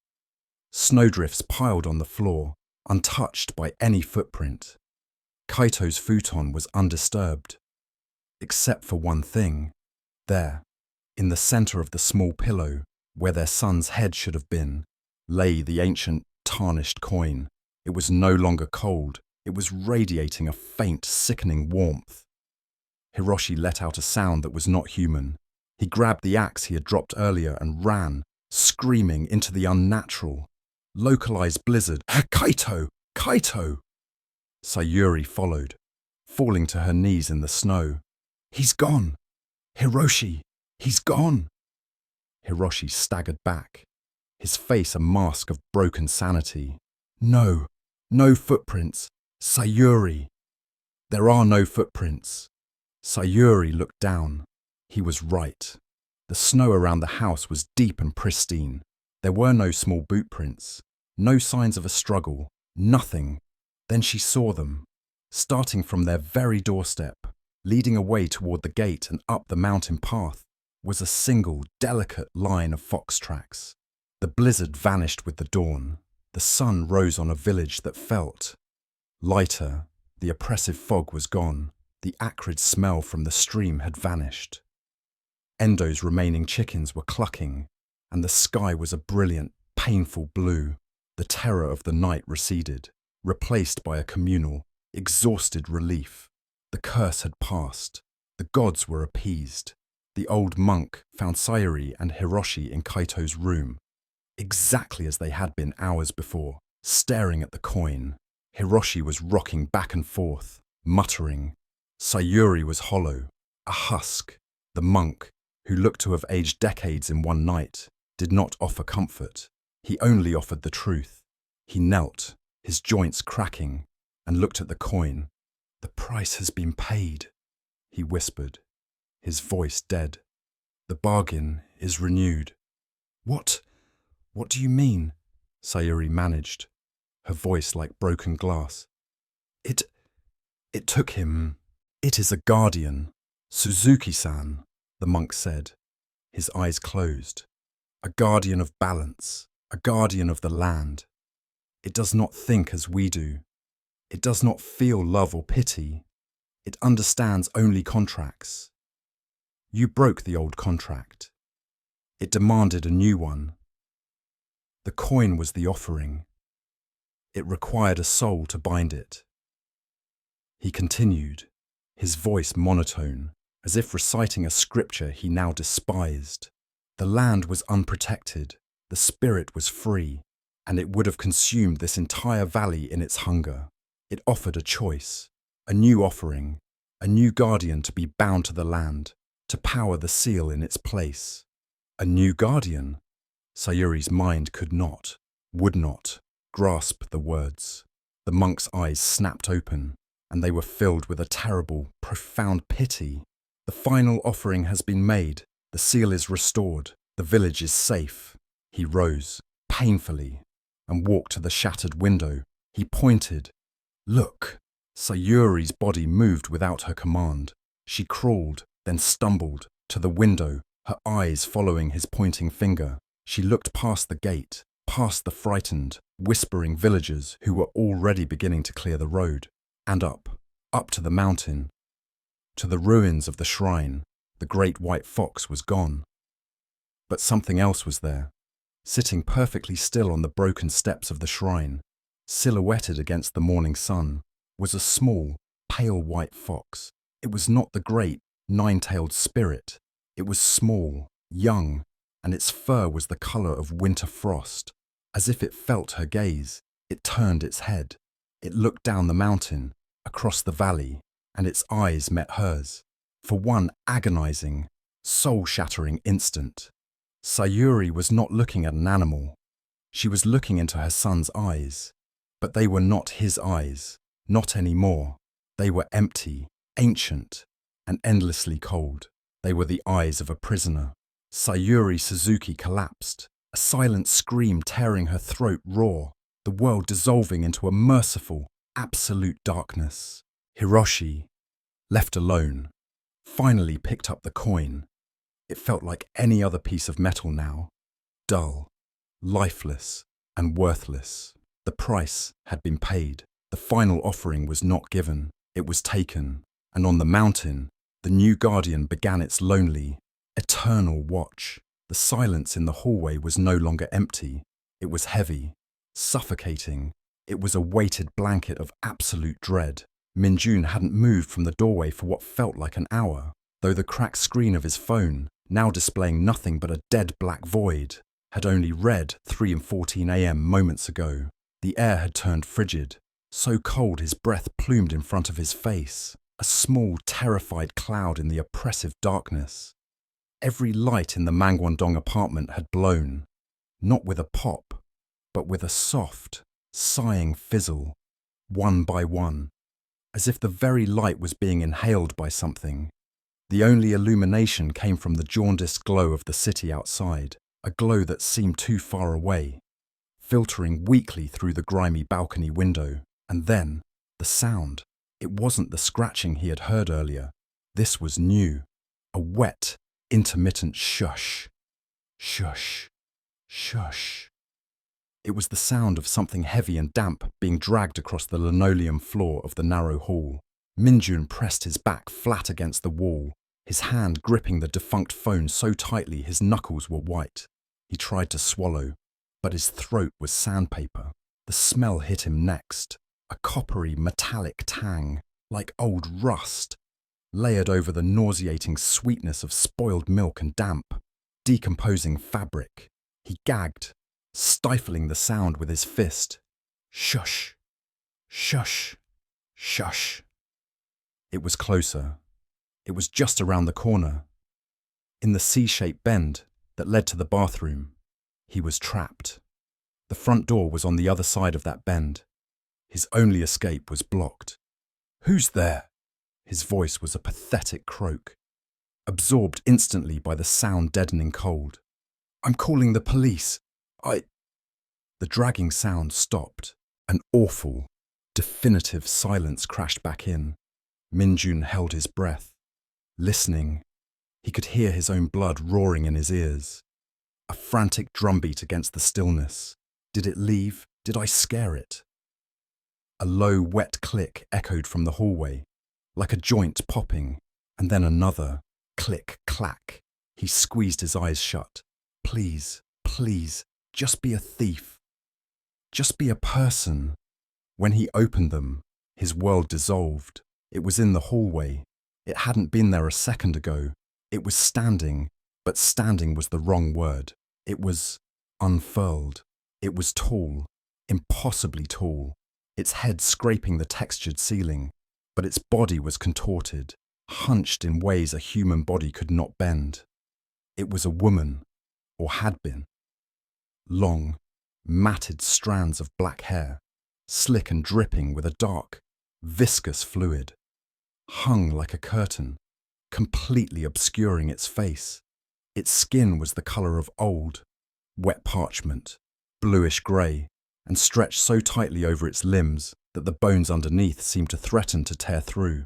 Snowdrifts piled on the floor, untouched by any footprint. Kaito's futon was undisturbed, except for one thing. There, in the center of the small pillow, where their son's head should have been, lay the ancient, tarnished coin. It was no longer cold. It was radiating a faint, sickening warmth. Hiroshi let out a sound that was not human. He grabbed the axe he had dropped earlier and ran, screaming into the unnatural. Localized blizzard. "Kaito! Kaito!" Sayuri followed, falling to her knees in the snow. "He's gone! Hiroshi! He's gone!" Hiroshi staggered back, his face a mask of broken sanity. "No, no footprints. Sayuri! There are no footprints." Sayuri looked down. He was right. The snow around the house was deep and pristine. There were no small boot prints, no signs of a struggle, nothing. Then she saw them, starting from their very doorstep, leading away toward the gate and up the mountain path, was a single, delicate line of fox tracks. The blizzard vanished with the dawn. The sun rose on a village that felt lighter. The oppressive fog was gone. The acrid smell from the stream had vanished. Endo's remaining chickens were clucking, and the sky was a brilliant, painful blue. The terror of the night receded, replaced by a communal, exhausted relief. The curse had passed. The gods were appeased. The old monk found Sayuri and Hiroshi in Kaito's room, exactly as they had been hours before, staring at the coin. Hiroshi was rocking back and forth, muttering. Sayuri was hollow, a husk. The monk, who looked to have aged decades in one night, did not offer comfort. He only offered the truth. He knelt, his joints cracking, and looked at the coin. "The price has been paid," he whispered, his voice dead. "The bargain is renewed." What do you mean?" Sayuri managed, her voice like broken glass. It took him. It is a guardian. Suzuki-san," the monk said, his eyes closed. "A guardian of balance, a guardian of the land. It does not think as we do. It does not feel love or pity. It understands only contracts. You broke the old contract. It demanded a new one. The coin was the offering. It required a soul to bind it." He continued, his voice monotone, as if reciting a scripture he now despised. The land was unprotected, the spirit was free, and it would have consumed this entire valley in its hunger. It offered a choice, a new offering, a new guardian to be bound to the land, to power the seal in its place. A new guardian? Sayuri's mind could not, would not, grasp the words. The monk's eyes snapped open, and they were filled with a terrible, profound pity. "The final offering has been made. The seal is restored. The village is safe." He rose, painfully, and walked to the shattered window. He pointed. Look! Sayuri's body moved without her command. She crawled, then stumbled, to the window, her eyes following his pointing finger. She looked past the gate, past the frightened, whispering villagers who were already beginning to clear the road, and up to the mountain, to the ruins of the shrine. The great white fox was gone. But something else was there, sitting perfectly still on the broken steps of the shrine, silhouetted against the morning sun, was a small, pale white fox. It was not the great, nine-tailed spirit. It was small, young, and its fur was the color of winter frost. As if it felt her gaze, it turned its head. It looked down the mountain, across the valley, and its eyes met hers. For one agonizing, soul-shattering instant, Sayuri was not looking at an animal. She was looking into her son's eyes. But they were not his eyes, not anymore. They were empty, ancient, and endlessly cold. They were the eyes of a prisoner. Sayuri Suzuki collapsed, a silent scream tearing her throat raw, the world dissolving into a merciful, absolute darkness. Hiroshi, left alone, finally picked up the coin. It felt like any other piece of metal now, dull, lifeless, and worthless. The price had been paid. The final offering was not given. It was taken. And on the mountain, the new guardian began its lonely, eternal watch. The silence in the hallway was no longer empty. It was heavy, suffocating. It was a weighted blanket of absolute dread. Minjun hadn't moved from the doorway for what felt like an hour, though the cracked screen of his phone, now displaying nothing but a dead black void, had only read 3:14 a.m. moments ago. The air had turned frigid, so cold his breath plumed in front of his face, a small, terrified cloud in the oppressive darkness. Every light in the Mangwondong apartment had blown, not with a pop, but with a soft, sighing fizzle, one by one, as if the very light was being inhaled by something. The only illumination came from the jaundiced glow of the city outside, a glow that seemed too far away, filtering weakly through the grimy balcony window. And then, the sound. It wasn't the scratching he had heard earlier. This was new. A wet, intermittent shush. Shush. Shush. It was the sound of something heavy and damp being dragged across the linoleum floor of the narrow hall. Minjun pressed his back flat against the wall, his hand gripping the defunct phone so tightly his knuckles were white. He tried to swallow, but his throat was sandpaper. The smell hit him next, a coppery metallic tang, like old rust, layered over the nauseating sweetness of spoiled milk and damp, decomposing fabric. He gagged, stifling the sound with his fist. Shush! Shush! Shush! It was closer. It was just around the corner. In the C-shaped bend that led to the bathroom, he was trapped. The front door was on the other side of that bend. His only escape was blocked. "Who's there?" His voice was a pathetic croak, absorbed instantly by the sound-deadening cold. "I'm calling the police. The dragging sound stopped. An awful, definitive silence crashed back in. Minjun held his breath, listening. He could hear his own blood roaring in his ears. A frantic drumbeat against the stillness. Did it leave? Did I scare it? A low, wet click echoed from the hallway, like a joint popping, and then another click-clack. He squeezed his eyes shut. Please, please, just be a thief. Just be a person. When he opened them, his world dissolved. It was in the hallway. It hadn't been there a second ago. It was standing, but standing was the wrong word. It was unfurled. It was tall, impossibly tall, its head scraping the textured ceiling, but its body was contorted, hunched in ways a human body could not bend. It was a woman, or had been. Long, matted strands of black hair, slick and dripping with a dark, viscous fluid, hung like a curtain, completely obscuring its face. Its skin was the colour of old, wet parchment, bluish grey, and stretched so tightly over its limbs that the bones underneath seemed to threaten to tear through.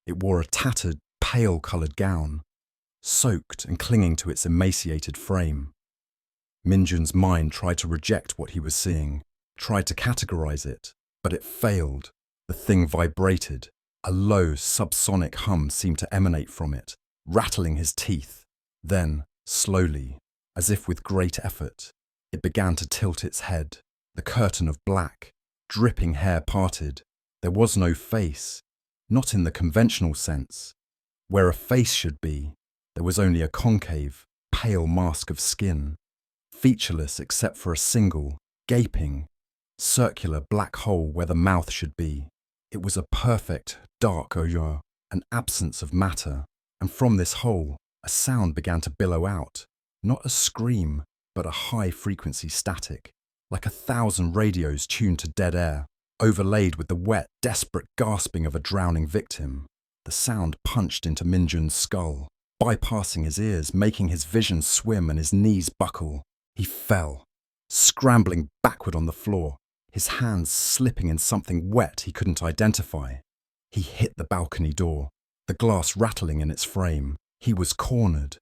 It wore a tattered, pale-coloured gown, soaked and clinging to its emaciated frame. Minjun's mind tried to reject what he was seeing, tried to categorize it, but it failed. The thing vibrated. A low, subsonic hum seemed to emanate from it, rattling his teeth. Then, slowly, as if with great effort, it began to tilt its head. The curtain of black, dripping hair parted. There was no face, not in the conventional sense. Where a face should be, there was only a concave, pale mask of skin, featureless except for a single, gaping, circular black hole where the mouth should be. It was a perfect, dark oeil, an absence of matter, and from this hole, a sound began to billow out, not a scream, but a high-frequency static, like 1,000 radios tuned to dead air, overlaid with the wet, desperate gasping of a drowning victim. The sound punched into Minjun's skull, bypassing his ears, making his vision swim and his knees buckle. He fell, scrambling backward on the floor, his hands slipping in something wet he couldn't identify. He hit the balcony door, the glass rattling in its frame. He was cornered.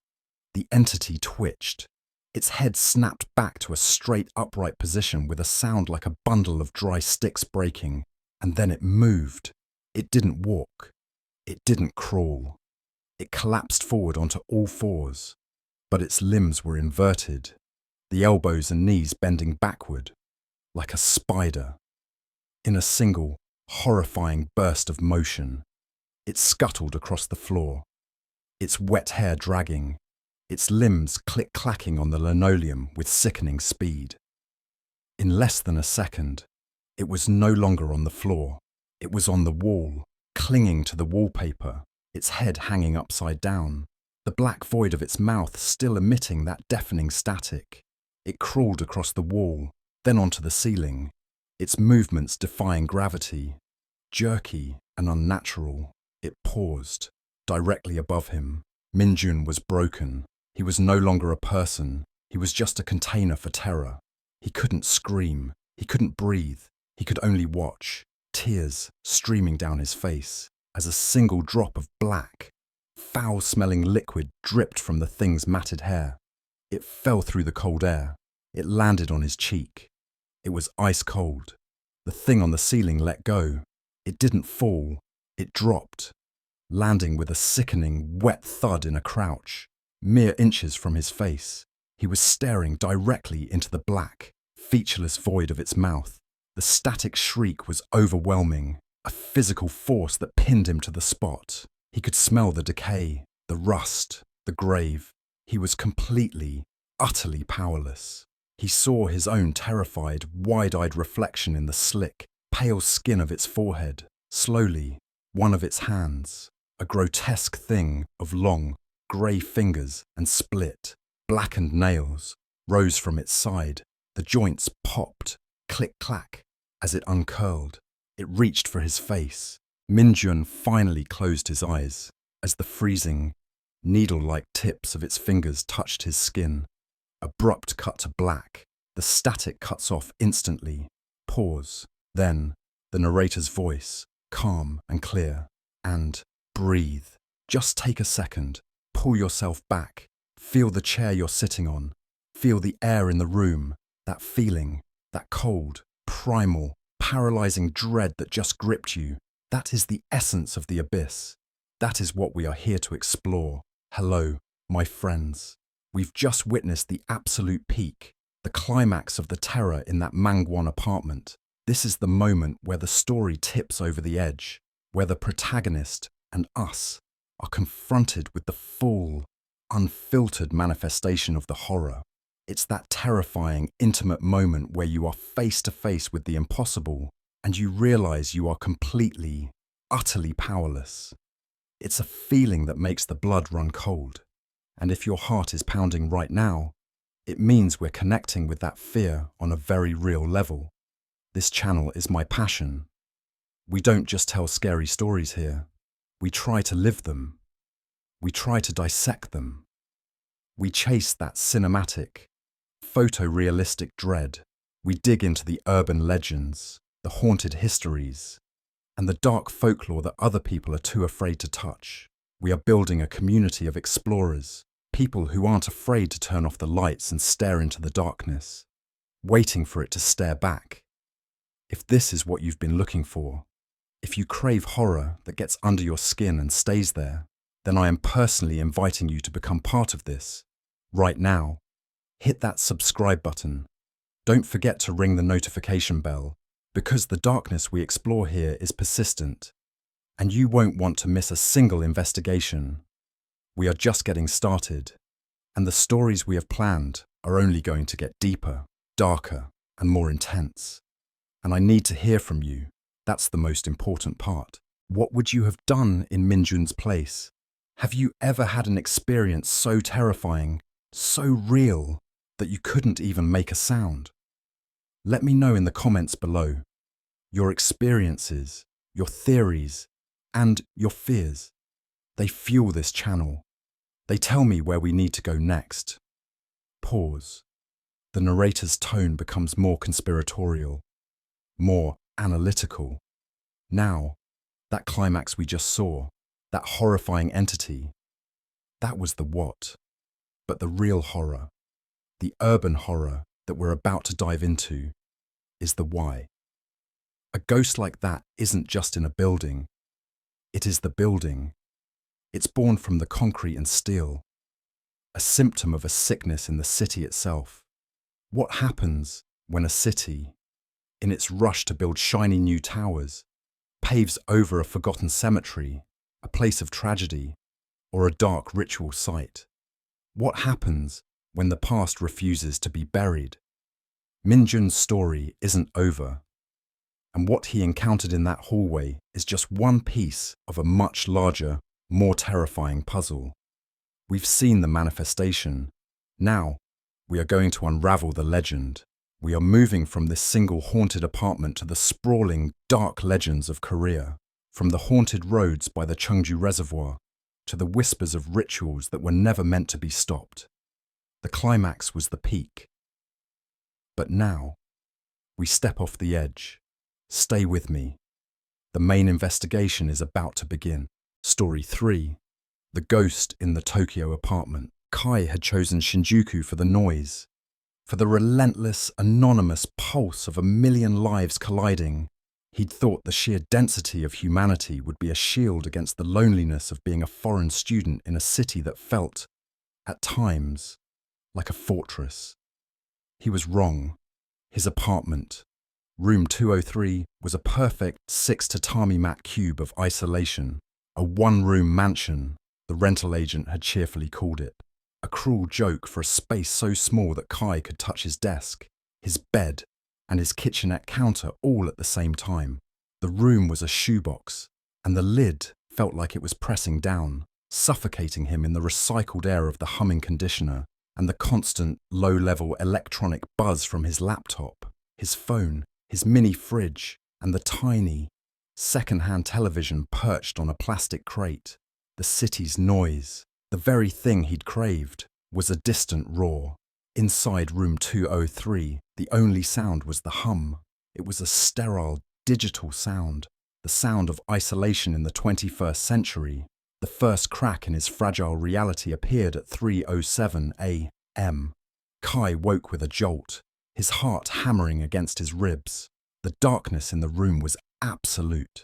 The entity twitched. Its head snapped back to a straight, upright position with a sound like a bundle of dry sticks breaking, and then it moved. It didn't walk. It didn't crawl. It collapsed forward onto all fours, but its limbs were inverted, the elbows and knees bending backward, like a spider. In a single, horrifying burst of motion, it scuttled across the floor, its wet hair dragging, its limbs click-clacking on the linoleum with sickening speed. In less than a second, it was no longer on the floor. It was on the wall, clinging to the wallpaper, its head hanging upside down, the black void of its mouth still emitting that deafening static. It crawled across the wall, then onto the ceiling, its movements defying gravity. Jerky and unnatural, it paused, directly above him. Minjun was broken. He was no longer a person. He was just a container for terror. He couldn't scream. He couldn't breathe. He could only watch, tears streaming down his face, as a single drop of black, foul-smelling liquid dripped from the thing's matted hair. It fell through the cold air. It landed on his cheek. It was ice cold. The thing on the ceiling let go. It didn't fall. It dropped, landing with a sickening, wet thud in a crouch, mere inches from his face. He was staring directly into the black, featureless void of its mouth. The static shriek was overwhelming, a physical force that pinned him to the spot. He could smell the decay, the rust, the grave. He was completely, utterly powerless. He saw his own terrified, wide-eyed reflection in the slick, pale skin of its forehead. Slowly, one of its hands, a grotesque thing of long, grey fingers and split, blackened nails, rose from its side. The joints popped, click-clack, as it uncurled. It reached for his face. Minjun finally closed his eyes as the freezing, needle-like tips of its fingers touched his skin. Abrupt cut to black. The static cuts off instantly. Pause. Then, the narrator's voice, calm and clear. And breathe. Just take a second. Pull yourself back. Feel the chair you're sitting on. Feel the air in the room. That feeling, that cold, primal, paralyzing dread that just gripped you. That is the essence of the abyss. That is what we are here to explore. Hello, my friends. We've just witnessed the absolute peak, the climax of the terror in that Mangwon apartment. This is the moment where the story tips over the edge, where the protagonist and us are confronted with the full, unfiltered manifestation of the horror. It's that terrifying, intimate moment where you are face to face with the impossible and you realize you are completely, utterly powerless. It's a feeling that makes the blood run cold. And if your heart is pounding right now, it means we're connecting with that fear on a very real level. This channel is my passion. We don't just tell scary stories here. We try to live them. We try to dissect them. We chase that cinematic, photorealistic dread. We dig into the urban legends, the haunted histories, and the dark folklore that other people are too afraid to touch. We are building a community of explorers, people who aren't afraid to turn off the lights and stare into the darkness, waiting for it to stare back. If this is what you've been looking for, if you crave horror that gets under your skin and stays there, then I am personally inviting you to become part of this. Right now, hit that subscribe button. Don't forget to ring the notification bell, because the darkness we explore here is persistent, and you won't want to miss a single investigation. We are just getting started, and the stories we have planned are only going to get deeper, darker, and more intense. And I need to hear from you. That's the most important part. What would you have done in Minjun's place? Have you ever had an experience so terrifying, so real, that you couldn't even make a sound? Let me know in the comments below. Your experiences, your theories, and your fears. They fuel this channel. They tell me where we need to go next. Pause. The narrator's tone becomes more conspiratorial, more analytical. Now, that climax we just saw, that horrifying entity, that was the what. But the real horror, the urban horror that we're about to dive into, is the why. A ghost like that isn't just in a building. It is the building. It's born from the concrete and steel, a symptom of a sickness in the city itself. What happens when a city, in its rush to build shiny new towers, paves over a forgotten cemetery, a place of tragedy, or a dark ritual site? What happens when the past refuses to be buried? Minjun's story isn't over, and what he encountered in that hallway is just one piece of a much larger, more terrifying puzzle. We've seen the manifestation. Now, we are going to unravel the legend. We are moving from this single haunted apartment to the sprawling, dark legends of Korea, from the haunted roads by the Cheongju Reservoir to the whispers of rituals that were never meant to be stopped. The climax was the peak. But now, we step off the edge. Stay with me. The main investigation is about to begin. Story 3. The Ghost in the Tokyo Apartment. Kai had chosen Shinjuku for the noise, for the relentless, anonymous pulse of a million lives colliding. He'd thought the sheer density of humanity would be a shield against the loneliness of being a foreign student in a city that felt, at times, like a fortress. He was wrong. His apartment, Room 203, was a perfect 6-tatami mat cube of isolation, a one-room mansion, the rental agent had cheerfully called it. A cruel joke for a space so small that Kai could touch his desk, his bed, and his kitchenette counter all at the same time. The room was a shoebox, and the lid felt like it was pressing down, suffocating him in the recycled air of the humming conditioner and the constant, low-level electronic buzz from his laptop, his phone, his mini fridge, and the tiny, second-hand television perched on a plastic crate. The city's noise, the very thing he'd craved, was a distant roar. Inside Room 203, the only sound was the hum. It was a sterile, digital sound, the sound of isolation in the 21st century. The first crack in his fragile reality appeared at 3:07 a.m. Kai woke with a jolt, his heart hammering against his ribs. The darkness in the room was absolute.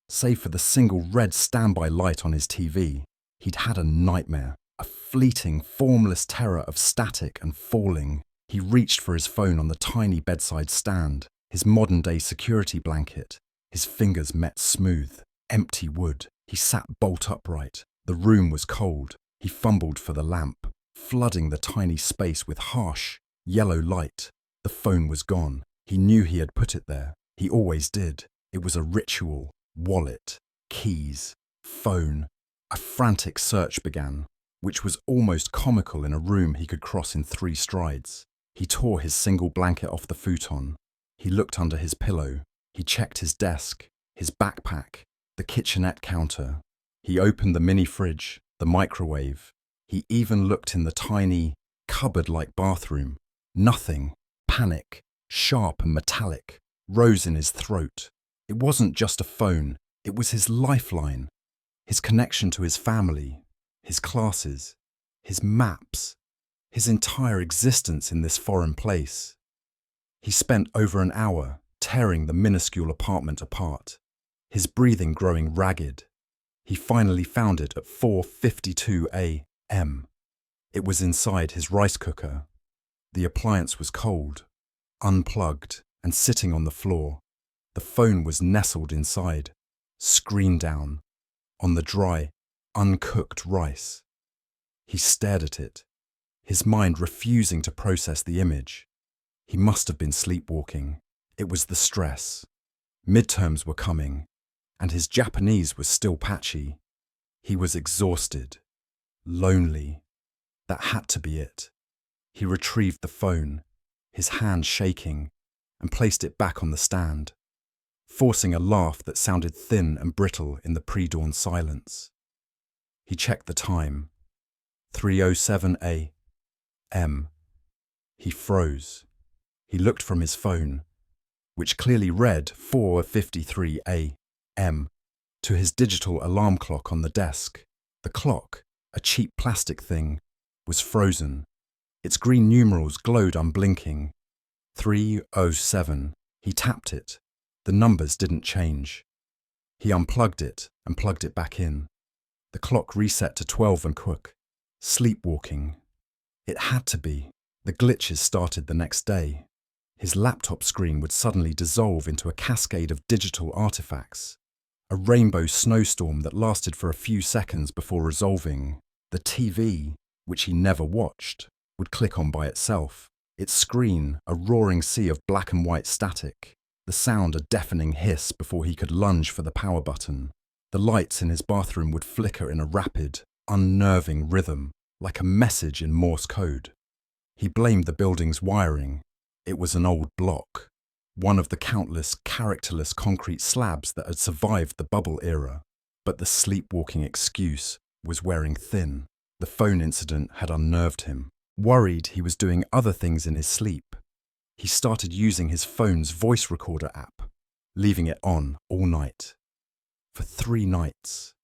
Save for the single red standby light on his TV, he'd had a nightmare, a fleeting, formless terror of static and falling. He reached for his phone on the tiny bedside stand, his modern-day security blanket. His fingers met smooth, empty wood. He sat bolt upright. The room was cold. He fumbled for the lamp, flooding the tiny space with harsh, yellow light. The phone was gone. He knew he had put it there. He always did. It was a ritual. Wallet, keys, phone. A frantic search began, which was almost comical in a room he could cross in 3 strides. He tore his single blanket off the futon. He looked under his pillow. He checked his desk, his backpack, the kitchenette counter. He opened the mini fridge, the microwave. He even looked in the tiny, cupboard-like bathroom. Nothing. Panic, sharp and metallic, rose in his throat. It wasn't just a phone, it was his lifeline, his connection to his family, his classes, his maps, his entire existence in this foreign place. He spent over an hour tearing the minuscule apartment apart, his breathing growing ragged. He finally found it at 4:52 a.m. It was inside his rice cooker. The appliance was cold, unplugged, and sitting on the floor. The phone was nestled inside, screen down, on the dry, uncooked rice. He stared at it, his mind refusing to process the image. He must have been sleepwalking. It was the stress. Midterms were coming, and his Japanese was still patchy. He was exhausted, lonely. That had to be it. He retrieved the phone, his hand shaking, and placed it back on the stand, forcing a laugh that sounded thin and brittle in the pre-dawn silence. He checked the time. 3:07 a.m. He froze. He looked from his phone, which clearly read 4:53 a.m., to his digital alarm clock on the desk. The clock, a cheap plastic thing, was frozen. Its green numerals glowed unblinking. 3:07. He tapped it. The numbers didn't change. He unplugged it and plugged it back in. The clock reset to 12 and quick. Sleepwalking. It had to be. The glitches started the next day. His laptop screen would suddenly dissolve into a cascade of digital artifacts. A rainbow snowstorm that lasted for a few seconds before resolving. The TV, which he never watched, would click on by itself. Its screen, a roaring sea of black and white static. The sound a deafening hiss before he could lunge for the power button. The lights in his bathroom would flicker in a rapid, unnerving rhythm, like a message in Morse code. He blamed the building's wiring. It was an old block, one of the countless characterless concrete slabs that had survived the bubble era. But the sleepwalking excuse was wearing thin. The phone incident had unnerved him. Worried he was doing other things in his sleep, he started using his phone's voice recorder app, leaving it on all night. For 3 nights,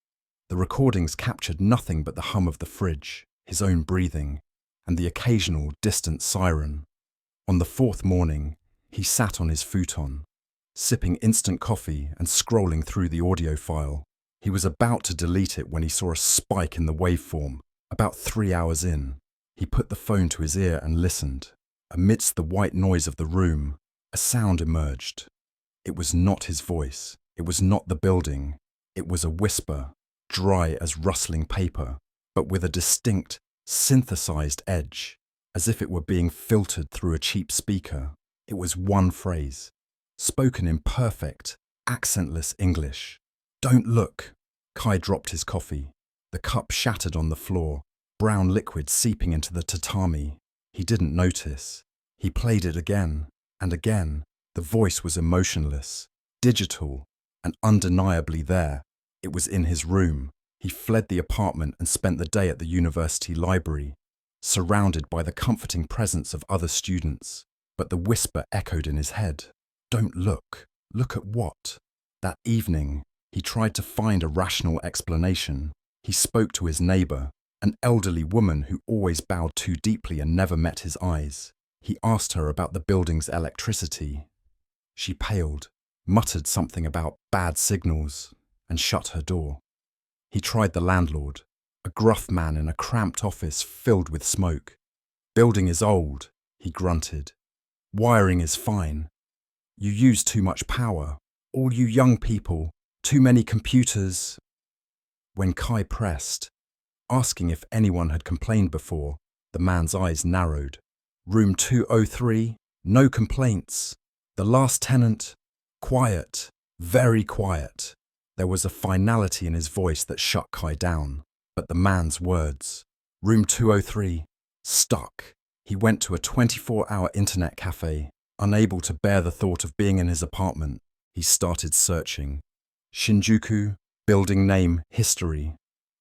the recordings captured nothing but the hum of the fridge, his own breathing, and the occasional distant siren. On the 4th morning, he sat on his futon, sipping instant coffee and scrolling through the audio file. He was about to delete it when he saw a spike in the waveform. About 3 hours in, he put the phone to his ear and listened. Amidst the white noise of the room, a sound emerged. It was not his voice. It was not the building. It was a whisper, dry as rustling paper, but with a distinct, synthesized edge, as if it were being filtered through a cheap speaker. It was one phrase, spoken in perfect, accentless English. "Don't look." Kai dropped his coffee. The cup shattered on the floor, brown liquid seeping into the tatami. He didn't notice. He played it again and again. The voice was emotionless, digital, and undeniably there. It was in his room. He fled the apartment and spent the day at the university library, surrounded by the comforting presence of other students. But the whisper echoed in his head. Don't look. Look at what? That evening, he tried to find a rational explanation. He spoke to his neighbor, an elderly woman who always bowed too deeply and never met his eyes. He asked her about the building's electricity. She paled, muttered something about bad signals, and shut her door. He tried the landlord, a gruff man in a cramped office filled with smoke. "Building is old," he grunted. "Wiring is fine. You use too much power. All you young people, too many computers." When Kai pressed, asking if anyone had complained before, the man's eyes narrowed. "Room 203, no complaints. The last tenant, quiet, very quiet." There was a finality in his voice that shut Kai down. But the man's words, "Room 203, stuck." He went to a 24-hour internet cafe. Unable to bear the thought of being in his apartment, he started searching. Shinjuku, building name, history.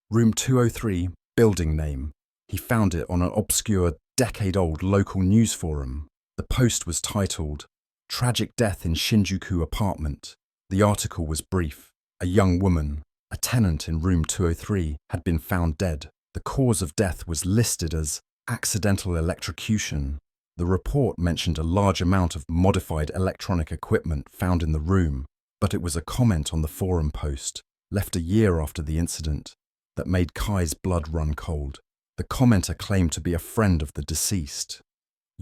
Room 203, building name. He found it on an obscure, decade-old local news forum. The post was titled, Tragic death in Shinjuku apartment. The article was brief. A young woman, a tenant in room 203, had been found dead. The cause of death was listed as accidental electrocution. The report mentioned a large amount of modified electronic equipment found in the room, but it was a comment on the forum post, left a year after the incident, that made Kai's blood run cold. The commenter claimed to be a friend of the deceased.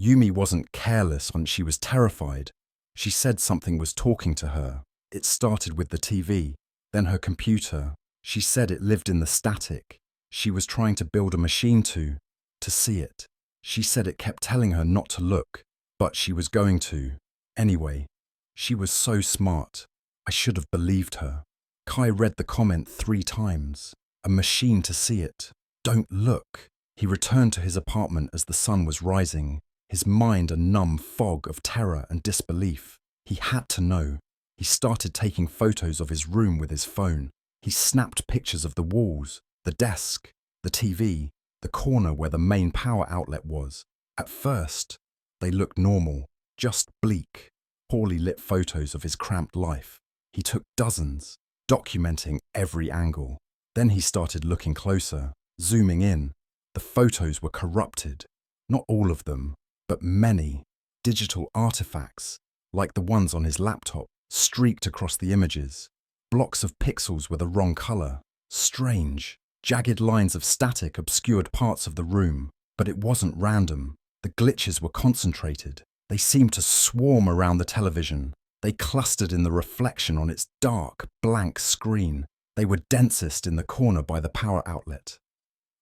Yumi wasn't careless when she was terrified. She said something was talking to her. It started with the TV, then her computer. She said it lived in the static. She was trying to build a machine to see it. She said it kept telling her not to look, but she was going to. Anyway, she was so smart. I should have believed her. Kai read the comment 3 times. A machine to see it. Don't look. He returned to his apartment as the sun was rising, his mind a numb fog of terror and disbelief. He had to know. He started taking photos of his room with his phone. He snapped pictures of the walls, the desk, the TV, the corner where the main power outlet was. At first, they looked normal, just bleak, poorly lit photos of his cramped life. He took dozens, documenting every angle. Then he started looking closer, zooming in. The photos were corrupted. Not all of them, but many. Digital artifacts, like the ones on his laptop, streaked across the images. Blocks of pixels were the wrong color. Strange. Jagged lines of static obscured parts of the room, but it wasn't random. The glitches were concentrated. They seemed to swarm around the television. They clustered in the reflection on its dark, blank screen. They were densest in the corner by the power outlet,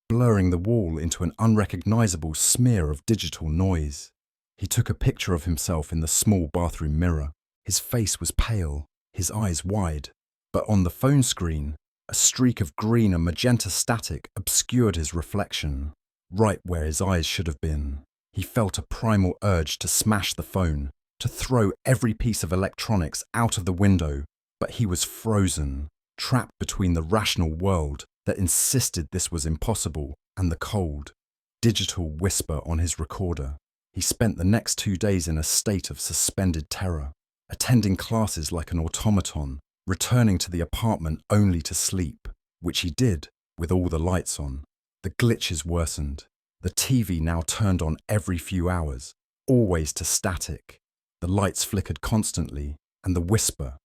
blurring the wall into an unrecognizable smear of digital noise. He took a picture of himself in the small bathroom mirror. His face was pale, his eyes wide, but on the phone screen, a streak of green and magenta static obscured his reflection, right where his eyes should have been. He felt a primal urge to smash the phone, to throw every piece of electronics out of the window, but he was frozen, trapped between the rational world that insisted this was impossible and the cold, digital whisper on his recorder. He spent the next 2 days in a state of suspended terror, attending classes like an automaton, returning to the apartment only to sleep, which he did with all the lights on. The glitches worsened. The TV now turned on every few hours, always to static. The lights flickered constantly, and the whisper.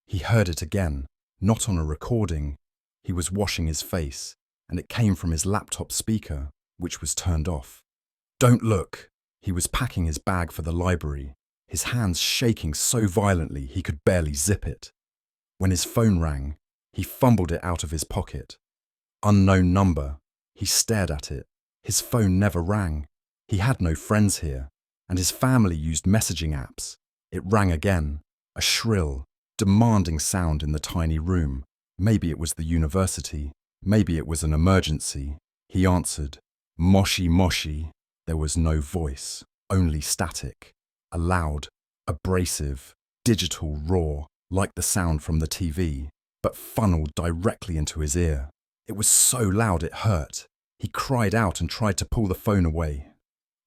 He heard it again, not on a recording. He was washing his face, and it came from his laptop speaker, which was turned off. Don't look. He was packing his bag for the library, his hands shaking so violently he could barely zip it. When his phone rang, he fumbled it out of his pocket. Unknown number. He stared at it. His phone never rang. He had no friends here, and his family used messaging apps. It rang again, a shrill, demanding sound in the tiny room. Maybe it was the university. Maybe it was an emergency. He answered. Moshi moshi. There was no voice, only static. A loud, abrasive, digital roar, like the sound from the TV, but funneled directly into his ear. It was so loud it hurt. He cried out and tried to pull the phone away.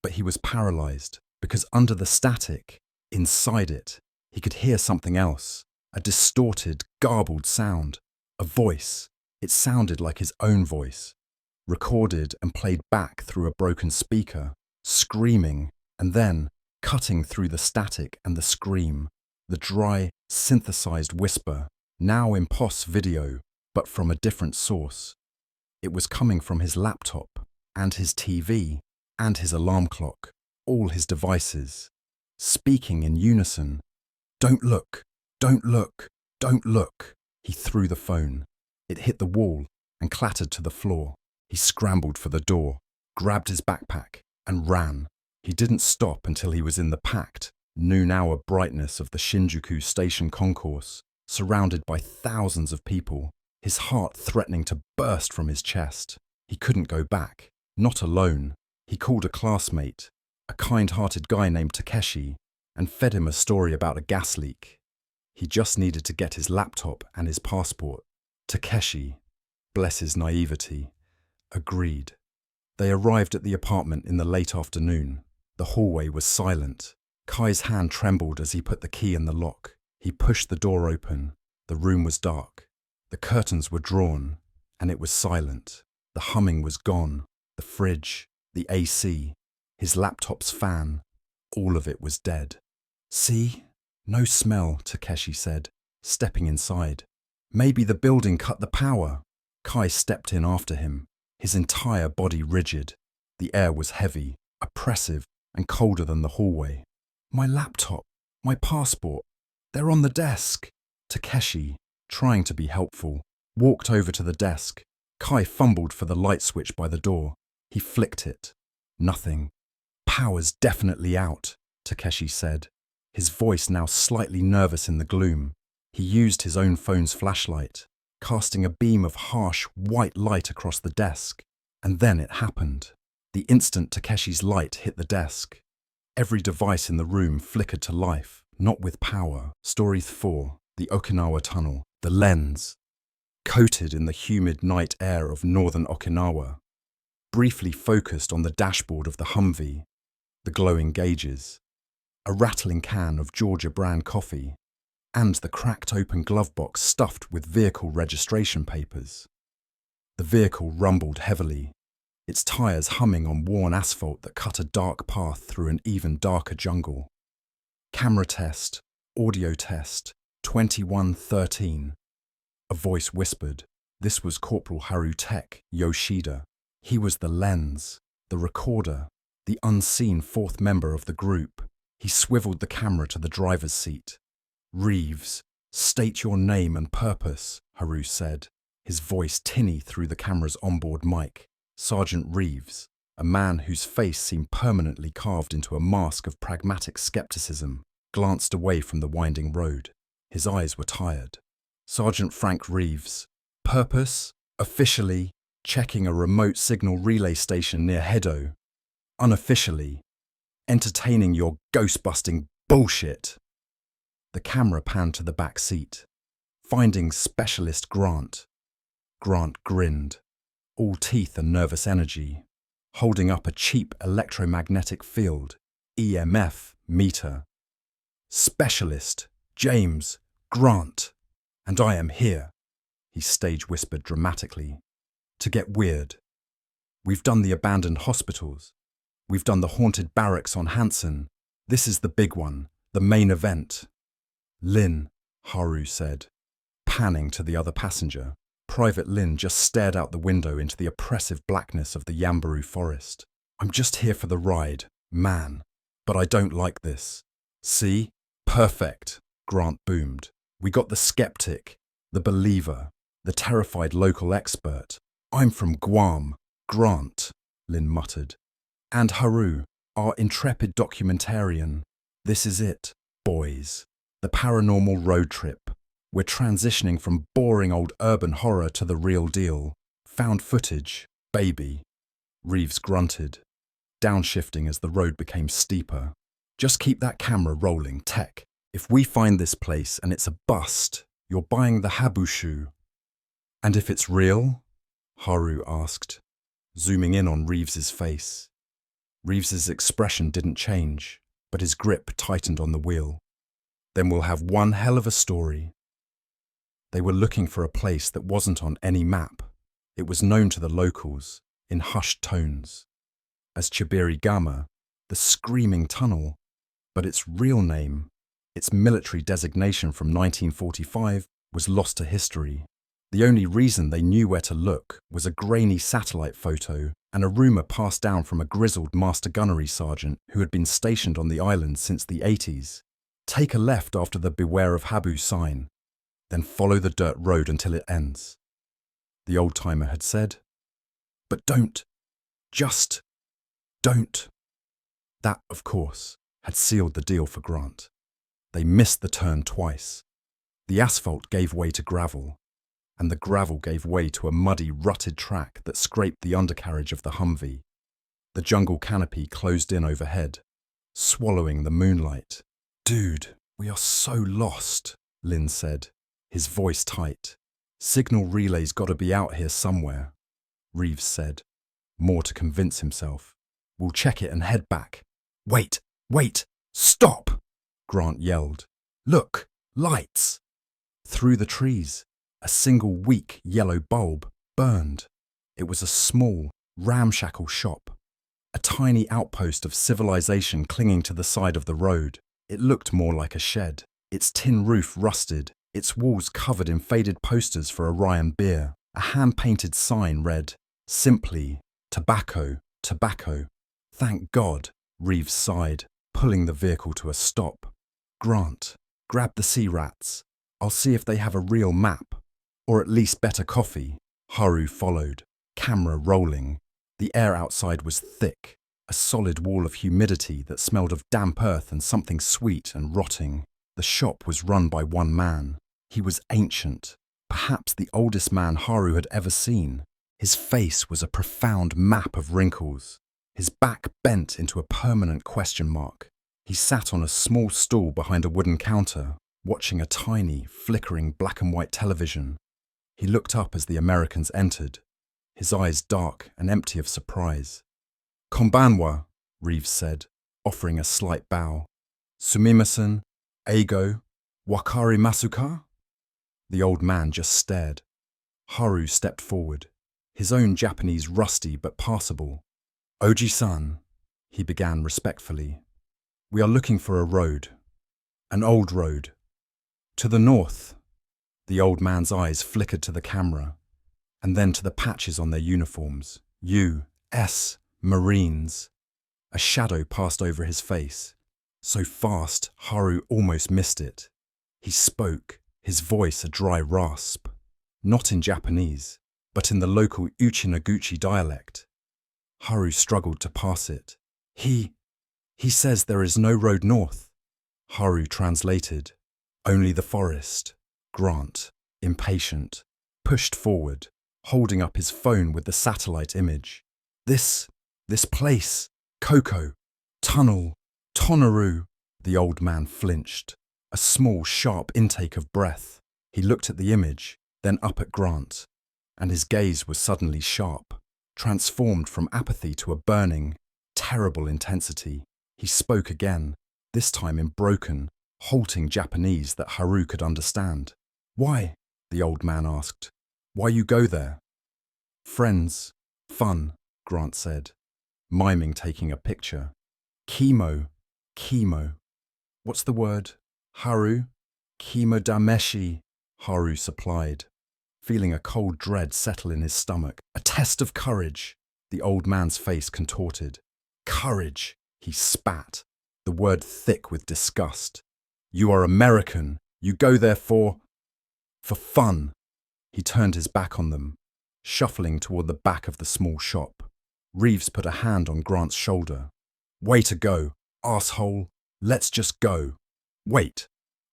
But he was paralyzed, because under the static, inside it, he could hear something else. A distorted, garbled sound. A voice. It sounded like his own voice. Recorded and played back through a broken speaker, screaming, and then cutting through the static and the scream. The dry, synthesized whisper, now in POS video, but from a different source. It was coming from his laptop, and his TV, and his alarm clock, all his devices, speaking in unison. Don't look, don't look, don't look. He threw the phone. It hit the wall and clattered to the floor. He scrambled for the door, grabbed his backpack, and ran. He didn't stop until he was in the packed, noon-hour brightness of the Shinjuku station concourse, surrounded by thousands of people, his heart threatening to burst from his chest. He couldn't go back, not alone. He called a classmate, a kind-hearted guy named Takeshi, and fed him a story about a gas leak. He just needed to get his laptop and his passport. Takeshi, bless his naivety, agreed. They arrived at the apartment in the late afternoon. The hallway was silent. Kai's hand trembled as he put the key in the lock. He pushed the door open. The room was dark. The curtains were drawn, and it was silent. The humming was gone. The fridge, the AC, his laptop's fan, all of it was dead. See? No smell, Takeshi said, stepping inside. Maybe the building cut the power. Kai stepped in after him, his entire body rigid. The air was heavy, oppressive, and colder than the hallway. My laptop, my passport, they're on the desk. Takeshi, trying to be helpful, walked over to the desk. Kai fumbled for the light switch by the door. He flicked it. Nothing. Power's definitely out, Takeshi said, his voice now slightly nervous in the gloom. He used his own phone's flashlight, casting a beam of harsh, white light across the desk. And then it happened. The instant Takeshi's light hit the desk, every device in the room flickered to life, not with power. Story 4, the Okinawa Tunnel, the lens, coated in the humid night air of northern Okinawa, briefly focused on the dashboard of the Humvee, the glowing gauges, a rattling can of Georgia brand coffee, and the cracked open glove box stuffed with vehicle registration papers. The vehicle rumbled heavily, its tires humming on worn asphalt that cut a dark path through an even darker jungle. Camera test, audio test, 2113. A voice whispered. This was Corporal Harutech Yoshida. He was the lens, the recorder, the unseen fourth member of the group. He swiveled the camera to the driver's seat. Reeves, state your name and purpose, Haru said, his voice tinny through the camera's onboard mic. Sergeant Reeves, a man whose face seemed permanently carved into a mask of pragmatic skepticism, glanced away from the winding road. His eyes were tired. Sergeant Frank Reeves, purpose, officially, checking a remote signal relay station near Hedo. Unofficially, entertaining your ghost-busting bullshit. The camera panned to the back seat. Finding Specialist Grant. Grant grinned, all teeth and nervous energy, holding up a cheap electromagnetic field, EMF, meter. Specialist, James, Grant, and I am here, he stage whispered dramatically, to get weird. We've done the abandoned hospitals. We've done the haunted barracks on Hanson. This is the big one, the main event. Lin, Haru said, panning to the other passenger. Private Lin just stared out the window into the oppressive blackness of the Yambaru forest. I'm just here for the ride, man. But I don't like this. See? Perfect, Grant boomed. We got the skeptic, the believer, the terrified local expert. I'm from Guam, Grant, Lin muttered. And Haru, our intrepid documentarian. This is it, boys. The paranormal road trip. We're transitioning from boring old urban horror to the real deal. Found footage, baby. Reeves grunted, downshifting as the road became steeper. Just keep that camera rolling, Tech. If we find this place and it's a bust, you're buying the Habushu. And if it's real? Haru asked, zooming in on Reeves's face. Reeves's expression didn't change, but his grip tightened on the wheel. Then we'll have one hell of a story. They were looking for a place that wasn't on any map. It was known to the locals, in hushed tones, as Chibirigama, the Screaming Tunnel, but its real name, its military designation from 1945, was lost to history. The only reason they knew where to look was a grainy satellite photo and a rumour passed down from a grizzled master gunnery sergeant who had been stationed on the island since the 80s. Take a left after the Beware of Habu sign, then follow the dirt road until it ends, the old-timer had said. But don't. Just don't. That, of course, had sealed the deal for Grant. They missed the turn twice. The asphalt gave way to gravel, and the gravel gave way to a muddy, rutted track that scraped the undercarriage of the Humvee. The jungle canopy closed in overhead, swallowing the moonlight. Dude, we are so lost, Lin said, his voice tight. Signal relay's gotta be out here somewhere, Reeves said, more to convince himself. We'll check it and head back. Wait! Stop! Grant yelled. Look, lights! Through the trees, a single weak yellow bulb burned. It was a small, ramshackle shop, a tiny outpost of civilization clinging to the side of the road. It looked more like a shed, its tin roof rusted, its walls covered in faded posters for Orion beer. A hand-painted sign read, simply, "Tobacco, tobacco." Thank God, Reeves sighed, pulling the vehicle to a stop. Grant, grab the sea rats. I'll see if they have a real map, or at least better coffee. Haru followed, camera rolling. The air outside was thick, a solid wall of humidity that smelled of damp earth and something sweet and rotting. The shop was run by one man. He was ancient, perhaps the oldest man Haru had ever seen. His face was a profound map of wrinkles, his back bent into a permanent question mark. He sat on a small stool behind a wooden counter, watching a tiny, flickering black and white television. He looked up as the Americans entered, his eyes dark and empty of surprise. "Konbanwa," Reeves said, offering a slight bow. "Sumimasen, eigo, wakarimasu ka?" The old man just stared. Haru stepped forward, his own Japanese rusty but passable. "Oji-san," he began respectfully, "we are looking for a road, an old road. To the north." The old man's eyes flickered to the camera, and then to the patches on their uniforms. U.S. Marines. A shadow passed over his face, so fast Haru almost missed it. He spoke, his voice a dry rasp, not in Japanese, but in the local Uchinaguchi dialect. Haru struggled to pass it. He says there is no road north." Haru translated. "Only the forest." Grant, impatient, pushed forward, holding up his phone with the satellite image. This place, Koko, tunnel, Tonaru." The old man flinched, a small, sharp intake of breath. He looked at the image, then up at Grant, and his gaze was suddenly sharp, transformed from apathy to a burning, terrible intensity. He spoke again, this time in broken, halting Japanese that Haru could understand. "Why?" the old man asked. "Why you go there?" "Friends. Fun," Grant said, miming taking a picture. Chemo. What's the word? Haru? Dameshi, Haru supplied, feeling a cold dread settle in his stomach. "A test of courage." The old man's face contorted. "Courage," he spat, the word thick with disgust. "You are American. You go there for fun." He turned his back on them, shuffling toward the back of the small shop. Reeves put a hand on Grant's shoulder. "Way to go, asshole. Let's just go." "Wait,"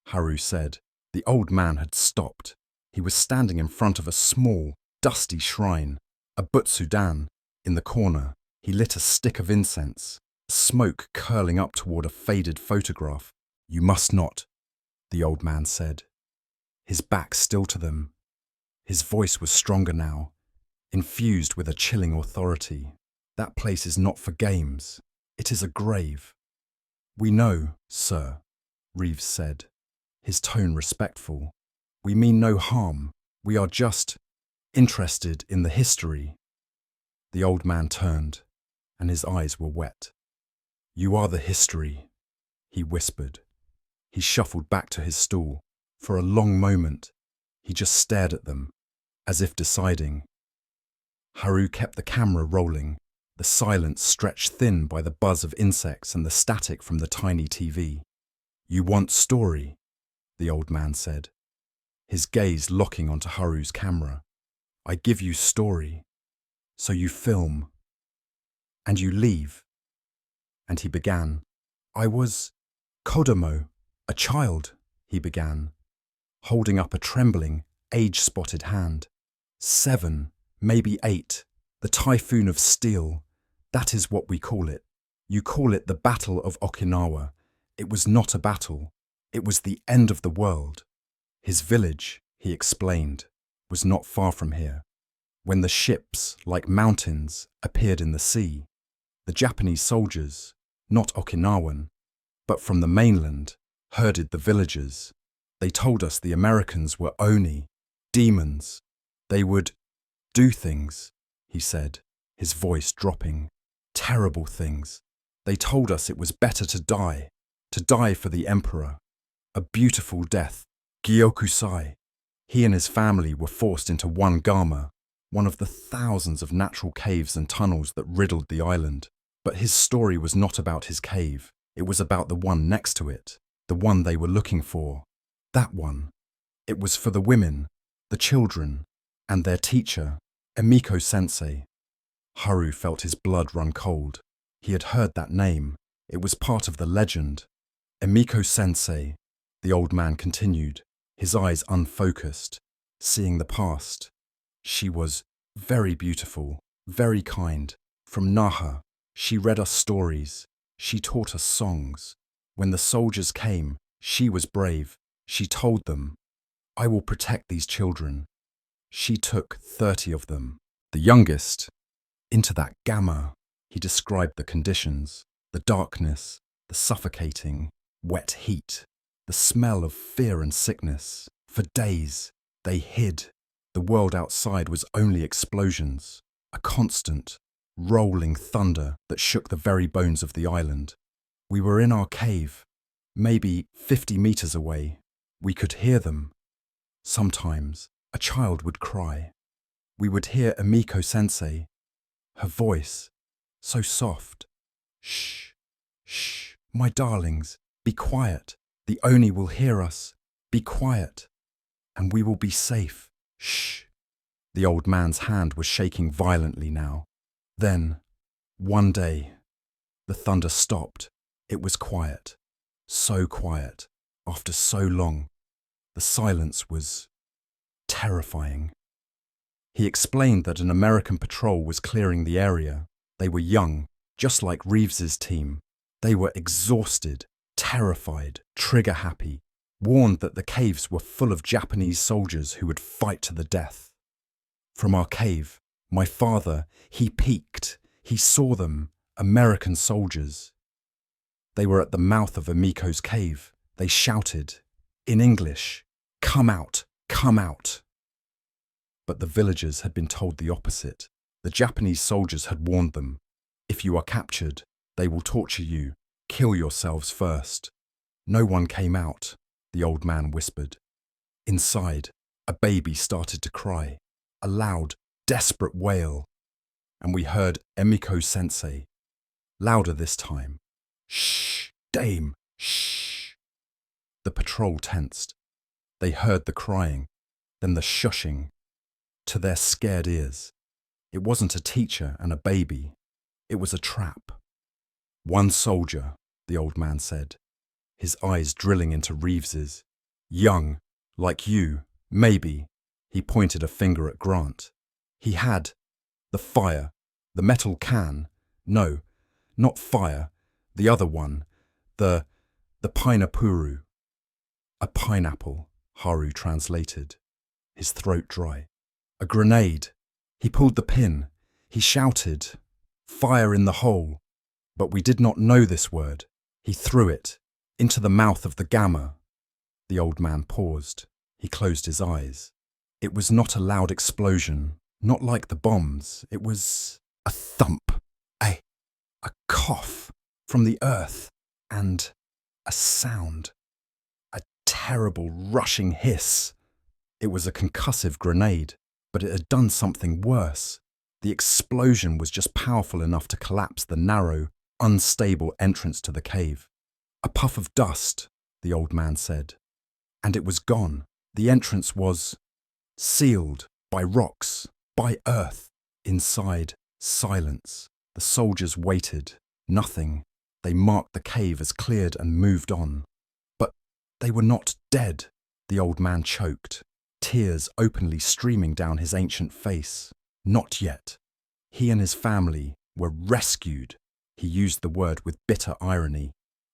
Haru said. The old man had stopped. He was standing in front of a small, dusty shrine, a butsudan. In the corner, he lit a stick of incense, smoke curling up toward a faded photograph. "You must not," the old man said, his back still to them. His voice was stronger now, infused with a chilling authority. "That place is not for games. It is a grave." "We know, sir," Reeves said, his tone respectful. "We mean no harm. We are just interested in the history." The old man turned, and his eyes were wet. "You are the history," he whispered. He shuffled back to his stool. For a long moment, he just stared at them, as if deciding. Haru kept the camera rolling, the silence stretched thin by the buzz of insects and the static from the tiny TV. "You want story," the old man said, his gaze locking onto Haru's camera. "I give you story, so you film, and you leave." And he began. "I was Kodomo, a child," he began, holding up a trembling, age-spotted hand. 7, maybe 8, the Typhoon of Steel. That is what we call it. You call it the Battle of Okinawa. It was not a battle. It was the end of the world. His village, he explained, was not far from here. When the ships, like mountains, appeared in the sea, the Japanese soldiers, not Okinawan, but from the mainland, herded the villagers. They told us the Americans were oni, demons. They would do things, he said, his voice dropping. Terrible things. They told us it was better to die for the emperor. A beautiful death, Gyokusai. He and his family were forced into one gama, one of the thousands of natural caves and tunnels that riddled the island. But his story was not about his cave. It was about the one next to it, the one they were looking for. That one. It was for the women, the children, and their teacher, Emiko Sensei. Haru felt his blood run cold. He had heard that name. It was part of the legend. Emiko Sensei, the old man continued, his eyes unfocused, seeing the past. She was very beautiful, very kind. From Naha, she read us stories. She taught us songs. When the soldiers came, she was brave. She told them, "I will protect these children." She took 30 of them, the youngest, into that gamma. He described the conditions, the darkness, the suffocating, wet heat, the smell of fear and sickness. For days, they hid. The world outside was only explosions, a constant, rolling thunder that shook the very bones of the island. We were in our cave, maybe 50 meters away. We could hear them. Sometimes, a child would cry. We would hear Emiko Sensei, her voice, so soft. "Shh, shh, my darlings, be quiet. The Oni will hear us. Be quiet, and we will be safe. Shh." The old man's hand was shaking violently now. Then, one day, the thunder stopped. It was quiet, so quiet, after so long. The silence was terrifying. He explained that an American patrol was clearing the area. They were young, just like Reeves's team. They were exhausted, terrified, trigger-happy, warned that the caves were full of Japanese soldiers who would fight to the death. From our cave, my father, he peeked. He saw them, American soldiers. They were at the mouth of Emiko's cave. They shouted, in English, "Come out, come out." But the villagers had been told the opposite. The Japanese soldiers had warned them, "If you are captured, they will torture you. Kill yourselves first." No one came out, the old man whispered. Inside, a baby started to cry, a loud, desperate wail. And we heard Emiko Sensei, louder this time. "Shh, dame, shh." The patrol tensed. They heard the crying, then the shushing. To their scared ears, it wasn't a teacher and a baby. It was a trap. "One soldier," the old man said, his eyes drilling into Reeves's. "Young, like you, maybe." He pointed a finger at Grant. He had the fire, the metal can. No, not fire, the other one, the pinapuru. A pineapple, Haru translated, his throat dry. A grenade. He pulled the pin. He shouted, "Fire in the hole." But we did not know this word. He threw it into the mouth of the gamma. The old man paused. He closed his eyes. It was not a loud explosion, not like the bombs. It was a thump, a cough from the earth, and a sound, a terrible rushing hiss. It was a concussive grenade, but it had done something worse. The explosion was just powerful enough to collapse the narrow, unstable entrance to the cave. A puff of dust, the old man said, and it was gone. The entrance was sealed by rocks, by earth. Inside, silence. The soldiers waited. Nothing. They marked the cave as cleared and moved on. But they were not dead. The old man choked, tears openly streaming down his ancient face. Not yet. He and his family were rescued, he used the word with bitter irony,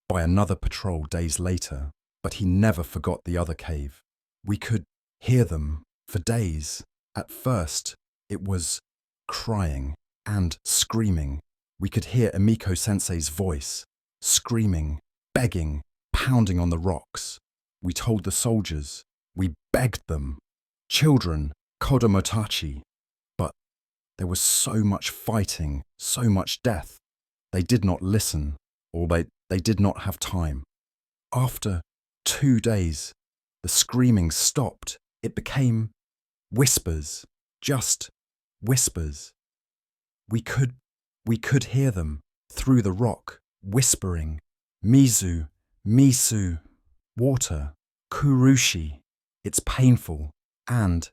by another patrol days later. But he never forgot the other cave. We could hear them for days. At first, it was crying and screaming. We could hear Emiko Sensei's voice, screaming, begging, pounding on the rocks. We told the soldiers. We begged them. Children, kodomotachi. But there was so much fighting, so much death. They did not listen, or they did not have time. After 2 days, the screaming stopped. It became whispers, just whispers. We could hear them through the rock, whispering, Mizu, Misu, water, Kurushi. It's painful. And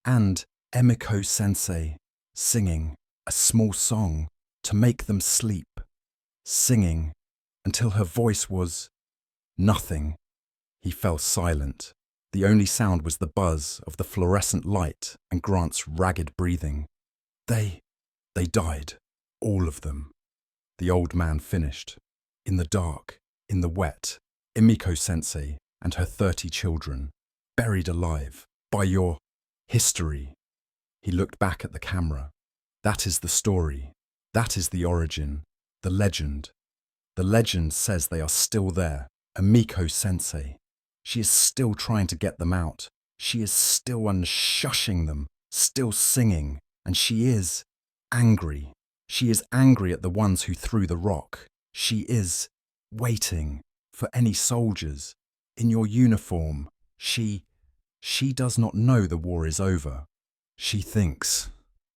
Emiko-sensei, singing a small song to make them sleep, singing until her voice was nothing. He fell silent. The only sound was the buzz of the fluorescent light and Grant's ragged breathing. They died, all of them. The old man finished. In the dark, in the wet, Emiko-sensei and her 30 children, buried alive by your history. He looked back at the camera. That is the story. That is the origin, the legend. The legend says they are still there. Emiko-sensei. She is still trying to get them out. She is still unshushing them, still singing. And she is angry. She is angry at the ones who threw the rock. She is waiting for any soldiers in your uniform. She does not know the war is over. She thinks,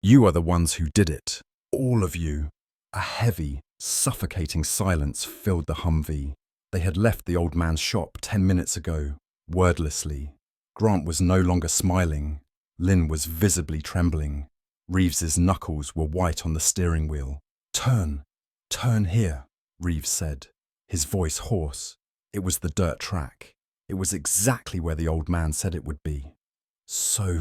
you are the ones who did it. All of you. A heavy, suffocating silence filled the Humvee. They had left the old man's shop 10 minutes ago, wordlessly. Grant was no longer smiling. Lynn was visibly trembling. Reeves's knuckles were white on the steering wheel. Turn here, Reeves said, his voice hoarse. It was the dirt track. It was exactly where the old man said it would be. So,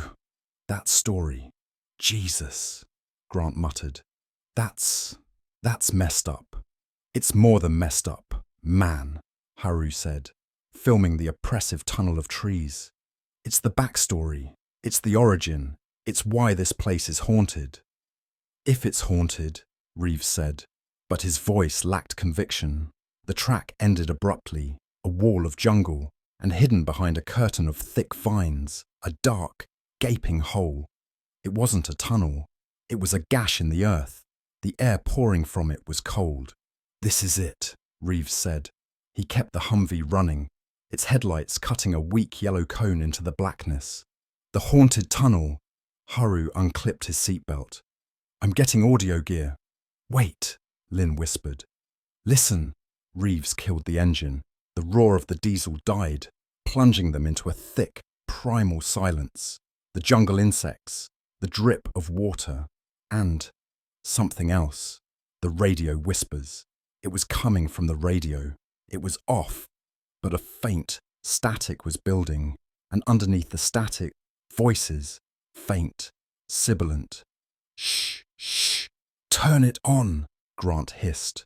that story. Jesus, Grant muttered. That's messed up. It's more than messed up, man, Haru said, filming the oppressive tunnel of trees. It's the backstory. It's the origin. It's why this place is haunted. If it's haunted, Reeves said, but his voice lacked conviction. The track ended abruptly, a wall of jungle, and hidden behind a curtain of thick vines, a dark, gaping hole. It wasn't a tunnel. It was a gash in the earth. The air pouring from it was cold. This is it, Reeves said. He kept the Humvee running, its headlights cutting a weak yellow cone into the blackness. The haunted tunnel. Haru unclipped his seatbelt. I'm getting audio gear. Wait, Lynn whispered. Listen. Reeves killed the engine. The roar of the diesel died, plunging them into a thick, primal silence. The jungle insects, the drip of water, and something else. The radio whispers. It was coming from the radio. It was off, but a faint static was building, and underneath the static, voices, faint, sibilant. Shh, shh, turn it on, Grant hissed.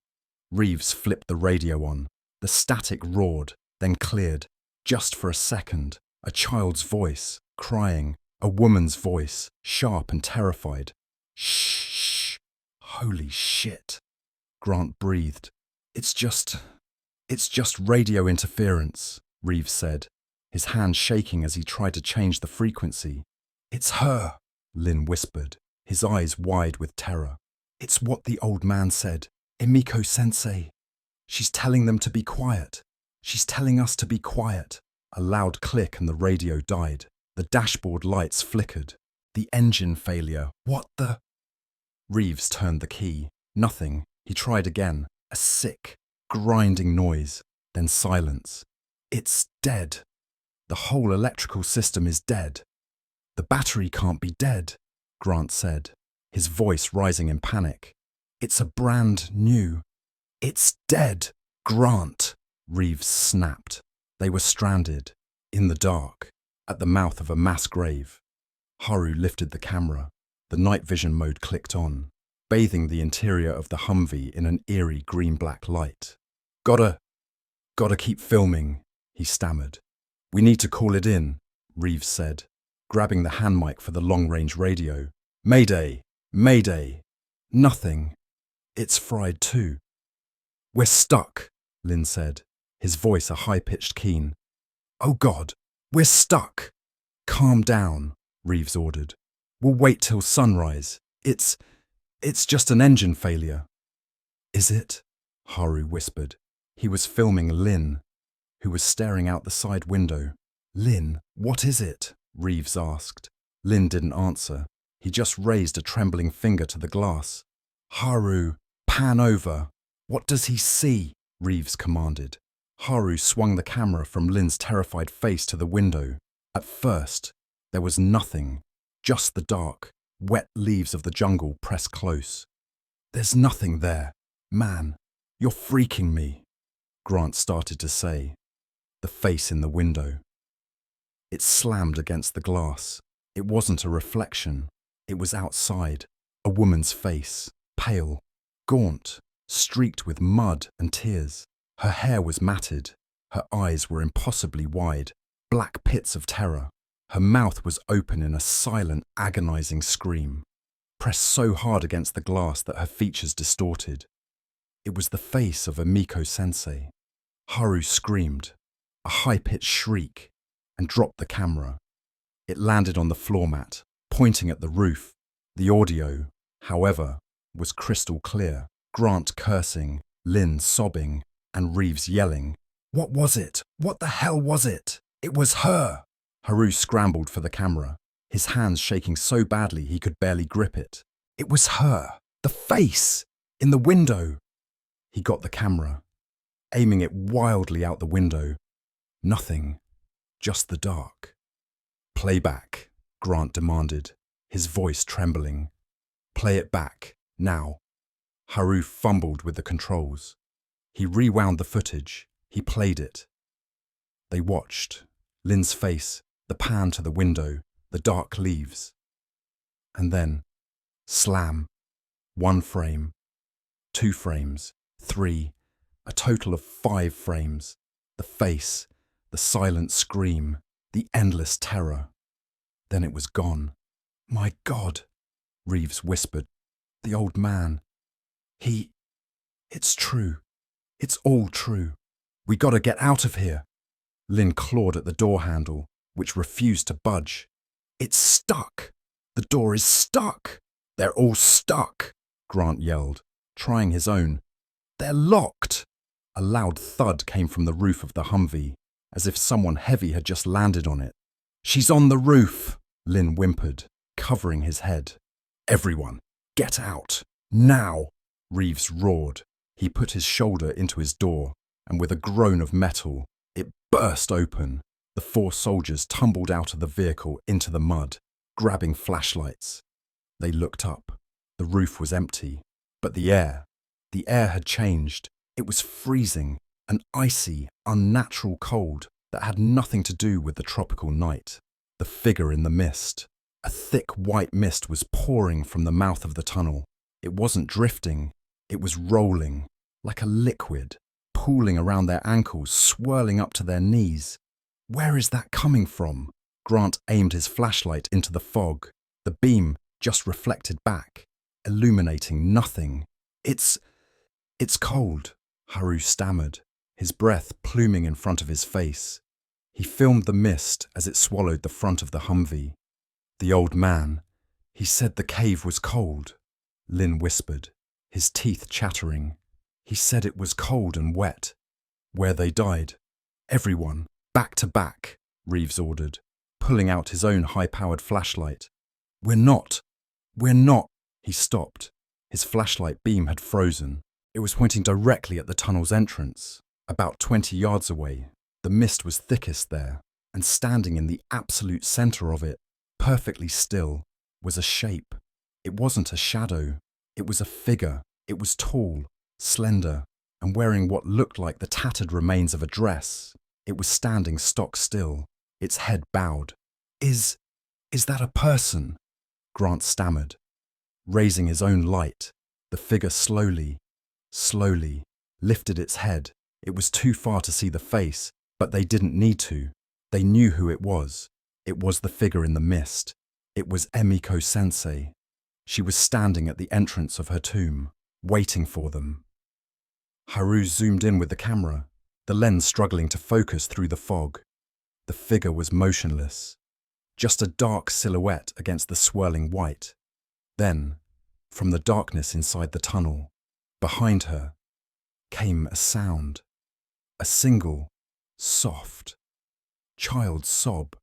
Reeves flipped the radio on. The static roared, then cleared. Just for a second, a child's voice, crying, a woman's voice, sharp and terrified. Shh, shh, holy shit, Grant breathed. It's just radio interference, Reeves said, his hand shaking as he tried to change the frequency. It's her, Lynn whispered, his eyes wide with terror. It's what the old man said. Emiko-sensei. She's telling them to be quiet. She's telling us to be quiet. A loud click and the radio died. The dashboard lights flickered. The engine failure. What the? Reeves turned the key. Nothing. He tried again. A sick, grinding noise. Then silence. It's dead. The whole electrical system is dead. The battery can't be dead, Grant said, his voice rising in panic. It's a brand new. It's dead, Grant, Reeves snapped. They were stranded, in the dark, at the mouth of a mass grave. Haru lifted the camera. The night vision mode clicked on, bathing the interior of the Humvee in an eerie green-black light. Gotta keep filming, he stammered. We need to call it in, Reeves said, grabbing the hand mic for the long-range radio. Mayday! Mayday! Nothing. It's fried too. We're stuck, Lynn said. his voice a high-pitched keen. "Oh God, we're stuck!" "Calm down," Reeves ordered. "We'll wait till sunrise. It's just an engine failure." "Is it?" Haru whispered. He was filming Lin, who was staring out the side window. "Lin, what is it?" Reeves asked. Lin didn't answer. He just raised a trembling finger to the glass. "Haru, pan over." "What does he see?" Reeves commanded. Haru swung the camera from Lin's terrified face to the window. At first, there was nothing, just the dark, wet leaves of the jungle pressed close. "There's nothing there. Man, you're freaking me," Grant started to say. The face in the window. It slammed against the glass. It wasn't a reflection. It was outside. A woman's face, pale, gaunt, streaked with mud and tears. Her hair was matted. Her eyes were impossibly wide, black pits of terror. Her mouth was open in a silent, agonizing scream, pressed so hard against the glass that her features distorted. It was the face of Emiko-sensei. Haru screamed, a high-pitched shriek, and dropped the camera. It landed on the floor mat, pointing at the roof. The audio, however, was crystal clear. Grant cursing, Lin sobbing, and Reeves yelling. "What was it? What the hell was it? It was her!" Haru scrambled for the camera, his hands shaking so badly he could barely grip it. "It was her! The face! In the window!" He got the camera, aiming it wildly out the window. Nothing, just the dark. "Play back," Grant demanded, his voice trembling. "Play it back, now." Haru fumbled with the controls. He rewound the footage. He played it. They watched. Lin's face, the pan to the window, the dark leaves. And then, slam. 1 frame, 2 frames, 3, a total of 5 frames. The face, the silent scream, the endless terror. Then it was gone. "My God," Reeves whispered. "The old man. It's true. It's all true. We gotta get out of here." Lin clawed at the door handle, which refused to budge. "It's stuck. The door is stuck. They're all stuck," Grant yelled, trying his own. "They're locked." A loud thud came from the roof of the Humvee, as if someone heavy had just landed on it. "She's on the roof," Lin whimpered, covering his head. "Everyone, get out. Now," Reeves roared. He put his shoulder into his door, and with a groan of metal, it burst open. The 4 soldiers tumbled out of the vehicle into the mud, grabbing flashlights. They looked up. The roof was empty, but the air had changed. It was freezing, an icy, unnatural cold that had nothing to do with the tropical night. The figure in the mist. A thick white mist was pouring from the mouth of the tunnel. It wasn't drifting. It was rolling, like a liquid, pooling around their ankles, swirling up to their knees. Where is that coming from? Grant aimed his flashlight into the fog. The beam just reflected back, illuminating nothing. It's cold," Haru stammered, his breath pluming in front of his face. He filmed the mist as it swallowed the front of the Humvee. "The old man, he said the cave was cold," Lin whispered, his teeth chattering. "He said it was cold and wet. Where they died. Everyone, back to back," Reeves ordered, pulling out his own high-powered flashlight. We're not. He stopped. His flashlight beam had frozen. It was pointing directly at the tunnel's entrance, about 20 yards away. The mist was thickest there, and standing in the absolute center of it, perfectly still, was a shape. It wasn't a shadow. It was a figure. It was tall, slender, and wearing what looked like the tattered remains of a dress. It was standing stock still, its head bowed. Is that a person?" Grant stammered. Raising his own light, the figure slowly lifted its head. It was too far to see the face, but they didn't need to. They knew who it was. It was the figure in the mist. It was Emiko-sensei. She was standing at the entrance of her tomb, waiting for them. Haru zoomed in with the camera. the lens struggling to focus through the fog. The figure was motionless, just a dark silhouette against the swirling white. Then, from the darkness inside the tunnel, behind her, came a sound. A single, soft, child's sob.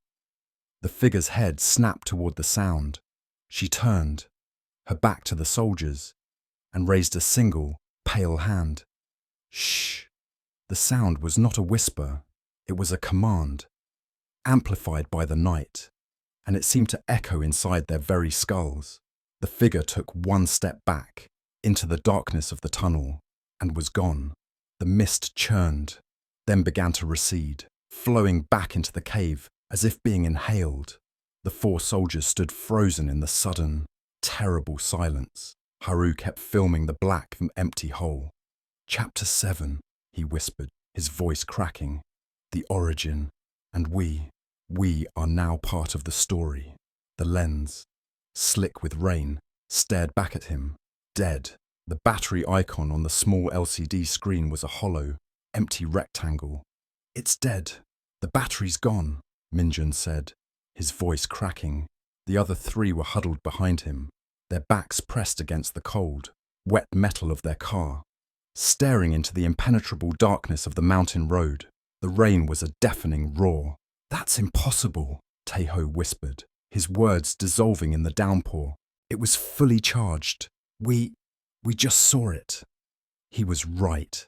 The figure's head snapped toward the sound. She turned, her back to the soldiers, and raised a single, pale hand. Shh! The sound was not a whisper, it was a command, amplified by the night, and it seemed to echo inside their very skulls. The figure took one step back, into the darkness of the tunnel, and was gone. The mist churned, then began to recede, flowing back into the cave as if being inhaled. The four soldiers stood frozen in the sudden, terrible silence. Haru kept filming the black and empty hole. Chapter 7, he whispered, his voice cracking. The origin, and we are now part of the story. The lens, slick with rain, stared back at him, dead. The battery icon on the small LCD screen was a hollow, empty rectangle. It's dead. The battery's gone, Minjun said, his voice cracking. The other three were huddled behind him, their backs pressed against the cold, wet metal of their car, staring into the impenetrable darkness of the mountain road. The rain was a deafening roar. That's impossible, Teiho whispered, his words dissolving in the downpour. It was fully charged. We just saw it. He was right.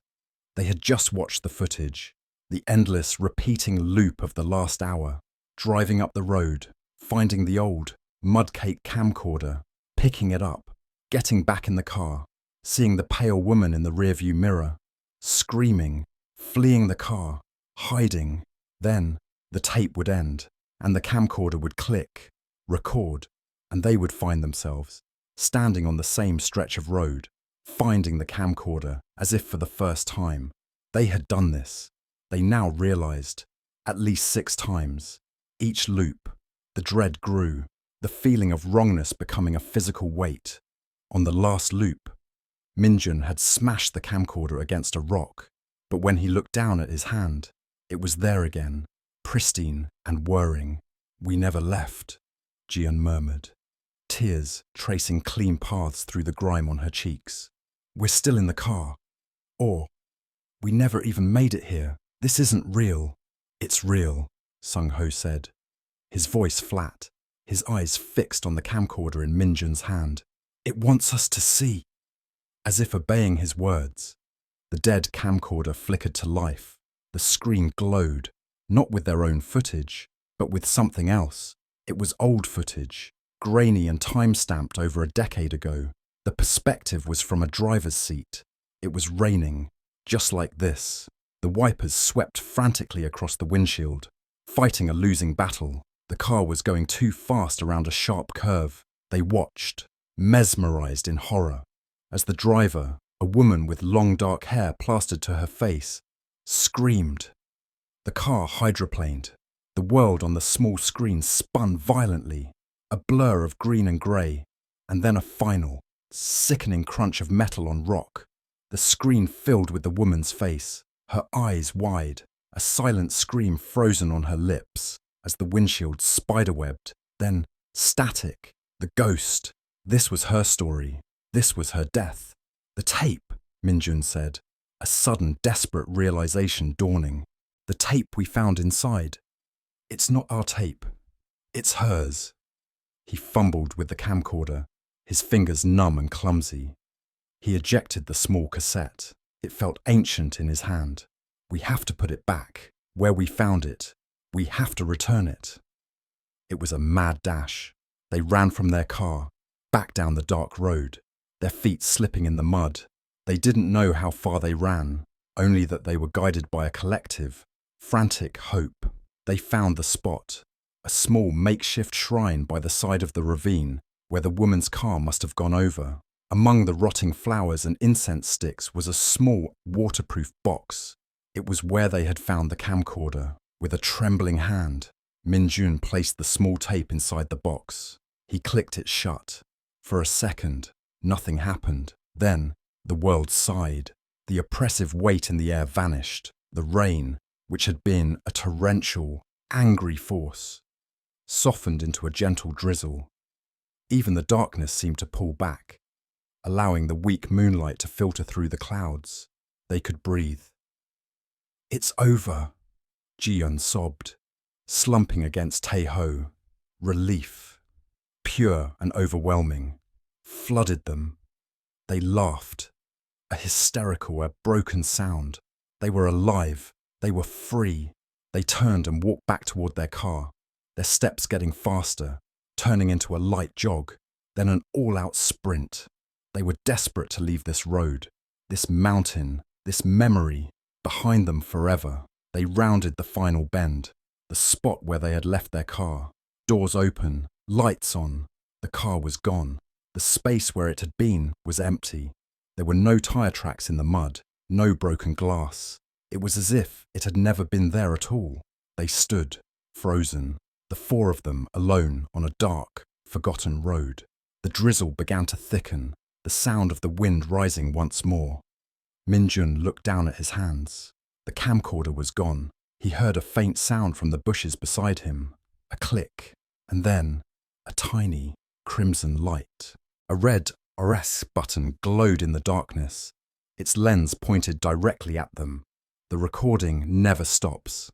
They had just watched the footage, the endless, repeating loop of the last hour, driving up the road, finding the old, mud-caked camcorder, picking it up, getting back in the car, seeing the pale woman in the rearview mirror, screaming, fleeing the car, hiding. Then the tape would end, and the camcorder would click, record, and they would find themselves standing on the same stretch of road, finding the camcorder as if for the first time. They had done this, they now realized, at least 6 times. Each loop, the dread grew, the feeling of wrongness becoming a physical weight. On the last loop, Minjun had smashed the camcorder against a rock, but when he looked down at his hand, it was there again, pristine and whirring. We never left, Jian murmured, tears tracing clean paths through the grime on her cheeks. We're still in the car. Or, we never even made it here. This isn't real. It's real, Sung Ho said, his voice flat, his eyes fixed on the camcorder in Minjun's hand. It wants us to see. As if obeying his words, the dead camcorder flickered to life. The screen glowed, not with their own footage, but with something else. It was old footage, grainy and time-stamped over a decade ago. The perspective was from a driver's seat. It was raining, just like this. The wipers swept frantically across the windshield, fighting a losing battle. The car was going too fast around a sharp curve. They watched, mesmerized in horror, as the driver, a woman with long dark hair plastered to her face, screamed. The car hydroplaned. The world on the small screen spun violently, a blur of green and grey, and then a final, sickening crunch of metal on rock. The screen filled with the woman's face, her eyes wide, a silent scream frozen on her lips as the windshield spiderwebbed, then static, the ghost. This was her story. This was her death. The tape, Minjun said, a sudden desperate realization dawning. The tape we found inside. It's not our tape. It's hers. He fumbled with the camcorder, his fingers numb and clumsy. He ejected the small cassette. It felt ancient in his hand. We have to put it back, where we found it. We have to return it. It was a mad dash. They ran from their car, back down the dark road, their feet slipping in the mud. They didn't know how far they ran, only that they were guided by a collective, frantic hope. They found the spot, a small makeshift shrine by the side of the ravine where the woman's car must have gone over. Among the rotting flowers and incense sticks was a small, waterproof box. It was where they had found the camcorder. With a trembling hand, Minjun placed the small tape inside the box. He clicked it shut. For a second, nothing happened. Then, the world sighed. The oppressive weight in the air vanished. The rain, which had been a torrential, angry force, softened into a gentle drizzle. Even the darkness seemed to pull back, allowing the weak moonlight to filter through the clouds. They could breathe. "It's over," Ji-yun sobbed, slumping against Tae-ho. Relief, pure and overwhelming, flooded them. They laughed, a hysterical, a broken sound. They were alive. They were free. They turned and walked back toward their car, their steps getting faster, turning into a light jog, then an all-out sprint. They were desperate to leave this road, this mountain, this memory, behind them forever. They rounded the final bend, the spot where they had left their car. Doors open, lights on. The car was gone. The space where it had been was empty. There were no tire tracks in the mud, no broken glass. It was as if it had never been there at all. They stood, frozen, the four of them alone on a dark, forgotten road. The drizzle began to thicken, the sound of the wind rising once more. Min-jun looked down at his hands. The camcorder was gone. He heard a faint sound from the bushes beside him, a click, and then a tiny, crimson light. A red RS button glowed in the darkness. Its lens pointed directly at them. The recording never stops.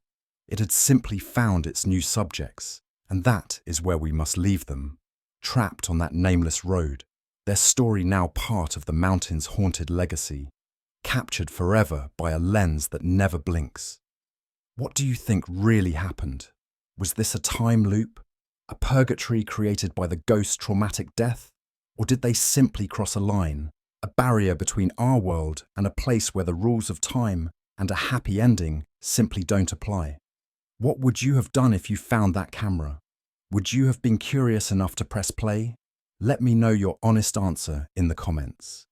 It had simply found its new subjects, and that is where we must leave them, trapped on that nameless road, their story now part of the mountain's haunted legacy, captured forever by a lens that never blinks. What do you think really happened? Was this a time loop, a purgatory created by the ghost's traumatic death? Or did they simply cross a line, a barrier between our world and a place where the rules of time and a happy ending simply don't apply? What would you have done if you found that camera? Would you have been curious enough to press play? Let me know your honest answer in the comments.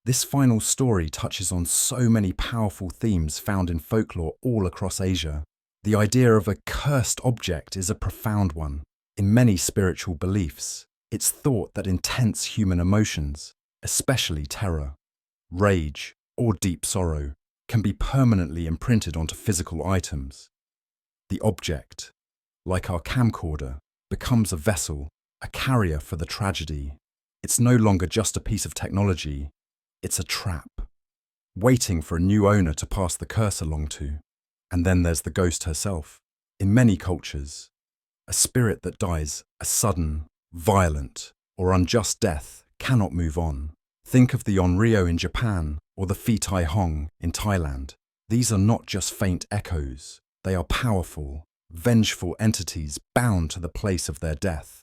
This final story touches on so many powerful themes found in folklore all across Asia. The idea of a cursed object is a profound one. In many spiritual beliefs, it's thought that intense human emotions, especially terror, rage, or deep sorrow, can be permanently imprinted onto physical items. The object, like our camcorder, becomes a vessel, a carrier for the tragedy. It's no longer just a piece of technology, it's a trap, waiting for a new owner to pass the curse along to. And then there's the ghost herself. In many cultures, a spirit that dies a sudden, violent, or unjust death cannot move on. Think of the Onryo in Japan or the Phi Tai Hong in Thailand. These are not just faint echoes. They are powerful, vengeful entities bound to the place of their death,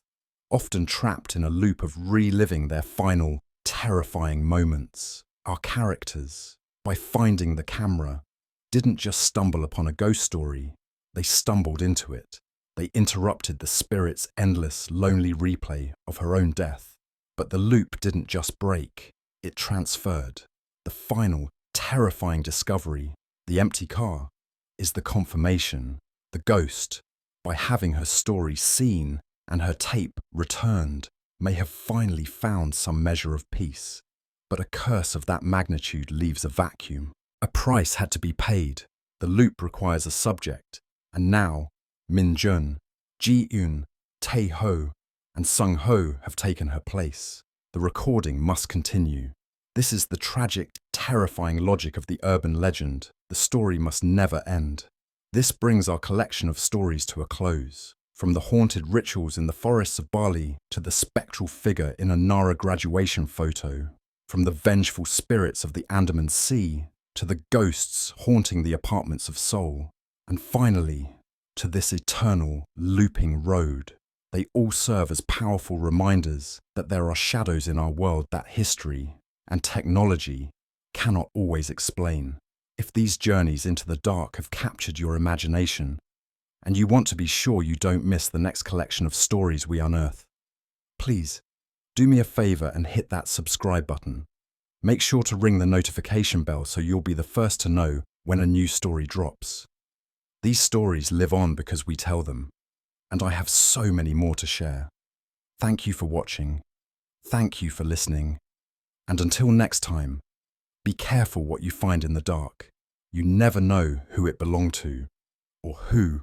often trapped in a loop of reliving their final, terrifying moments. Our characters, by finding the camera, didn't just stumble upon a ghost story, they stumbled into it. They interrupted the spirit's endless, lonely replay of her own death. But the loop didn't just break, it transferred. The final, terrifying discovery, the empty car, is the confirmation. The ghost, by having her story seen and her tape returned, may have finally found some measure of peace. But a curse of that magnitude leaves a vacuum. A price had to be paid. The loop requires a subject. And now, Min-jun, Ji-yoon, Tae-ho, and Sung-ho have taken her place. The recording must continue. This is the tragic, terrifying logic of the urban legend. The story must never end. This brings our collection of stories to a close. From the haunted rituals in the forests of Bali to the spectral figure in a Nara graduation photo, from the vengeful spirits of the Andaman Sea to the ghosts haunting the apartments of Seoul, and finally, to this eternal, looping road. They all serve as powerful reminders that there are shadows in our world that history and technology cannot always explain. If these journeys into the dark have captured your imagination, and you want to be sure you don't miss the next collection of stories we unearth, please do me a favor and hit that subscribe button. Make sure to ring the notification bell so you'll be the first to know when a new story drops. These stories live on because we tell them, and I have so many more to share. Thank you for watching. Thank you for listening. And until next time, be careful what you find in the dark. You never know who it belonged to or who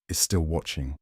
is still watching.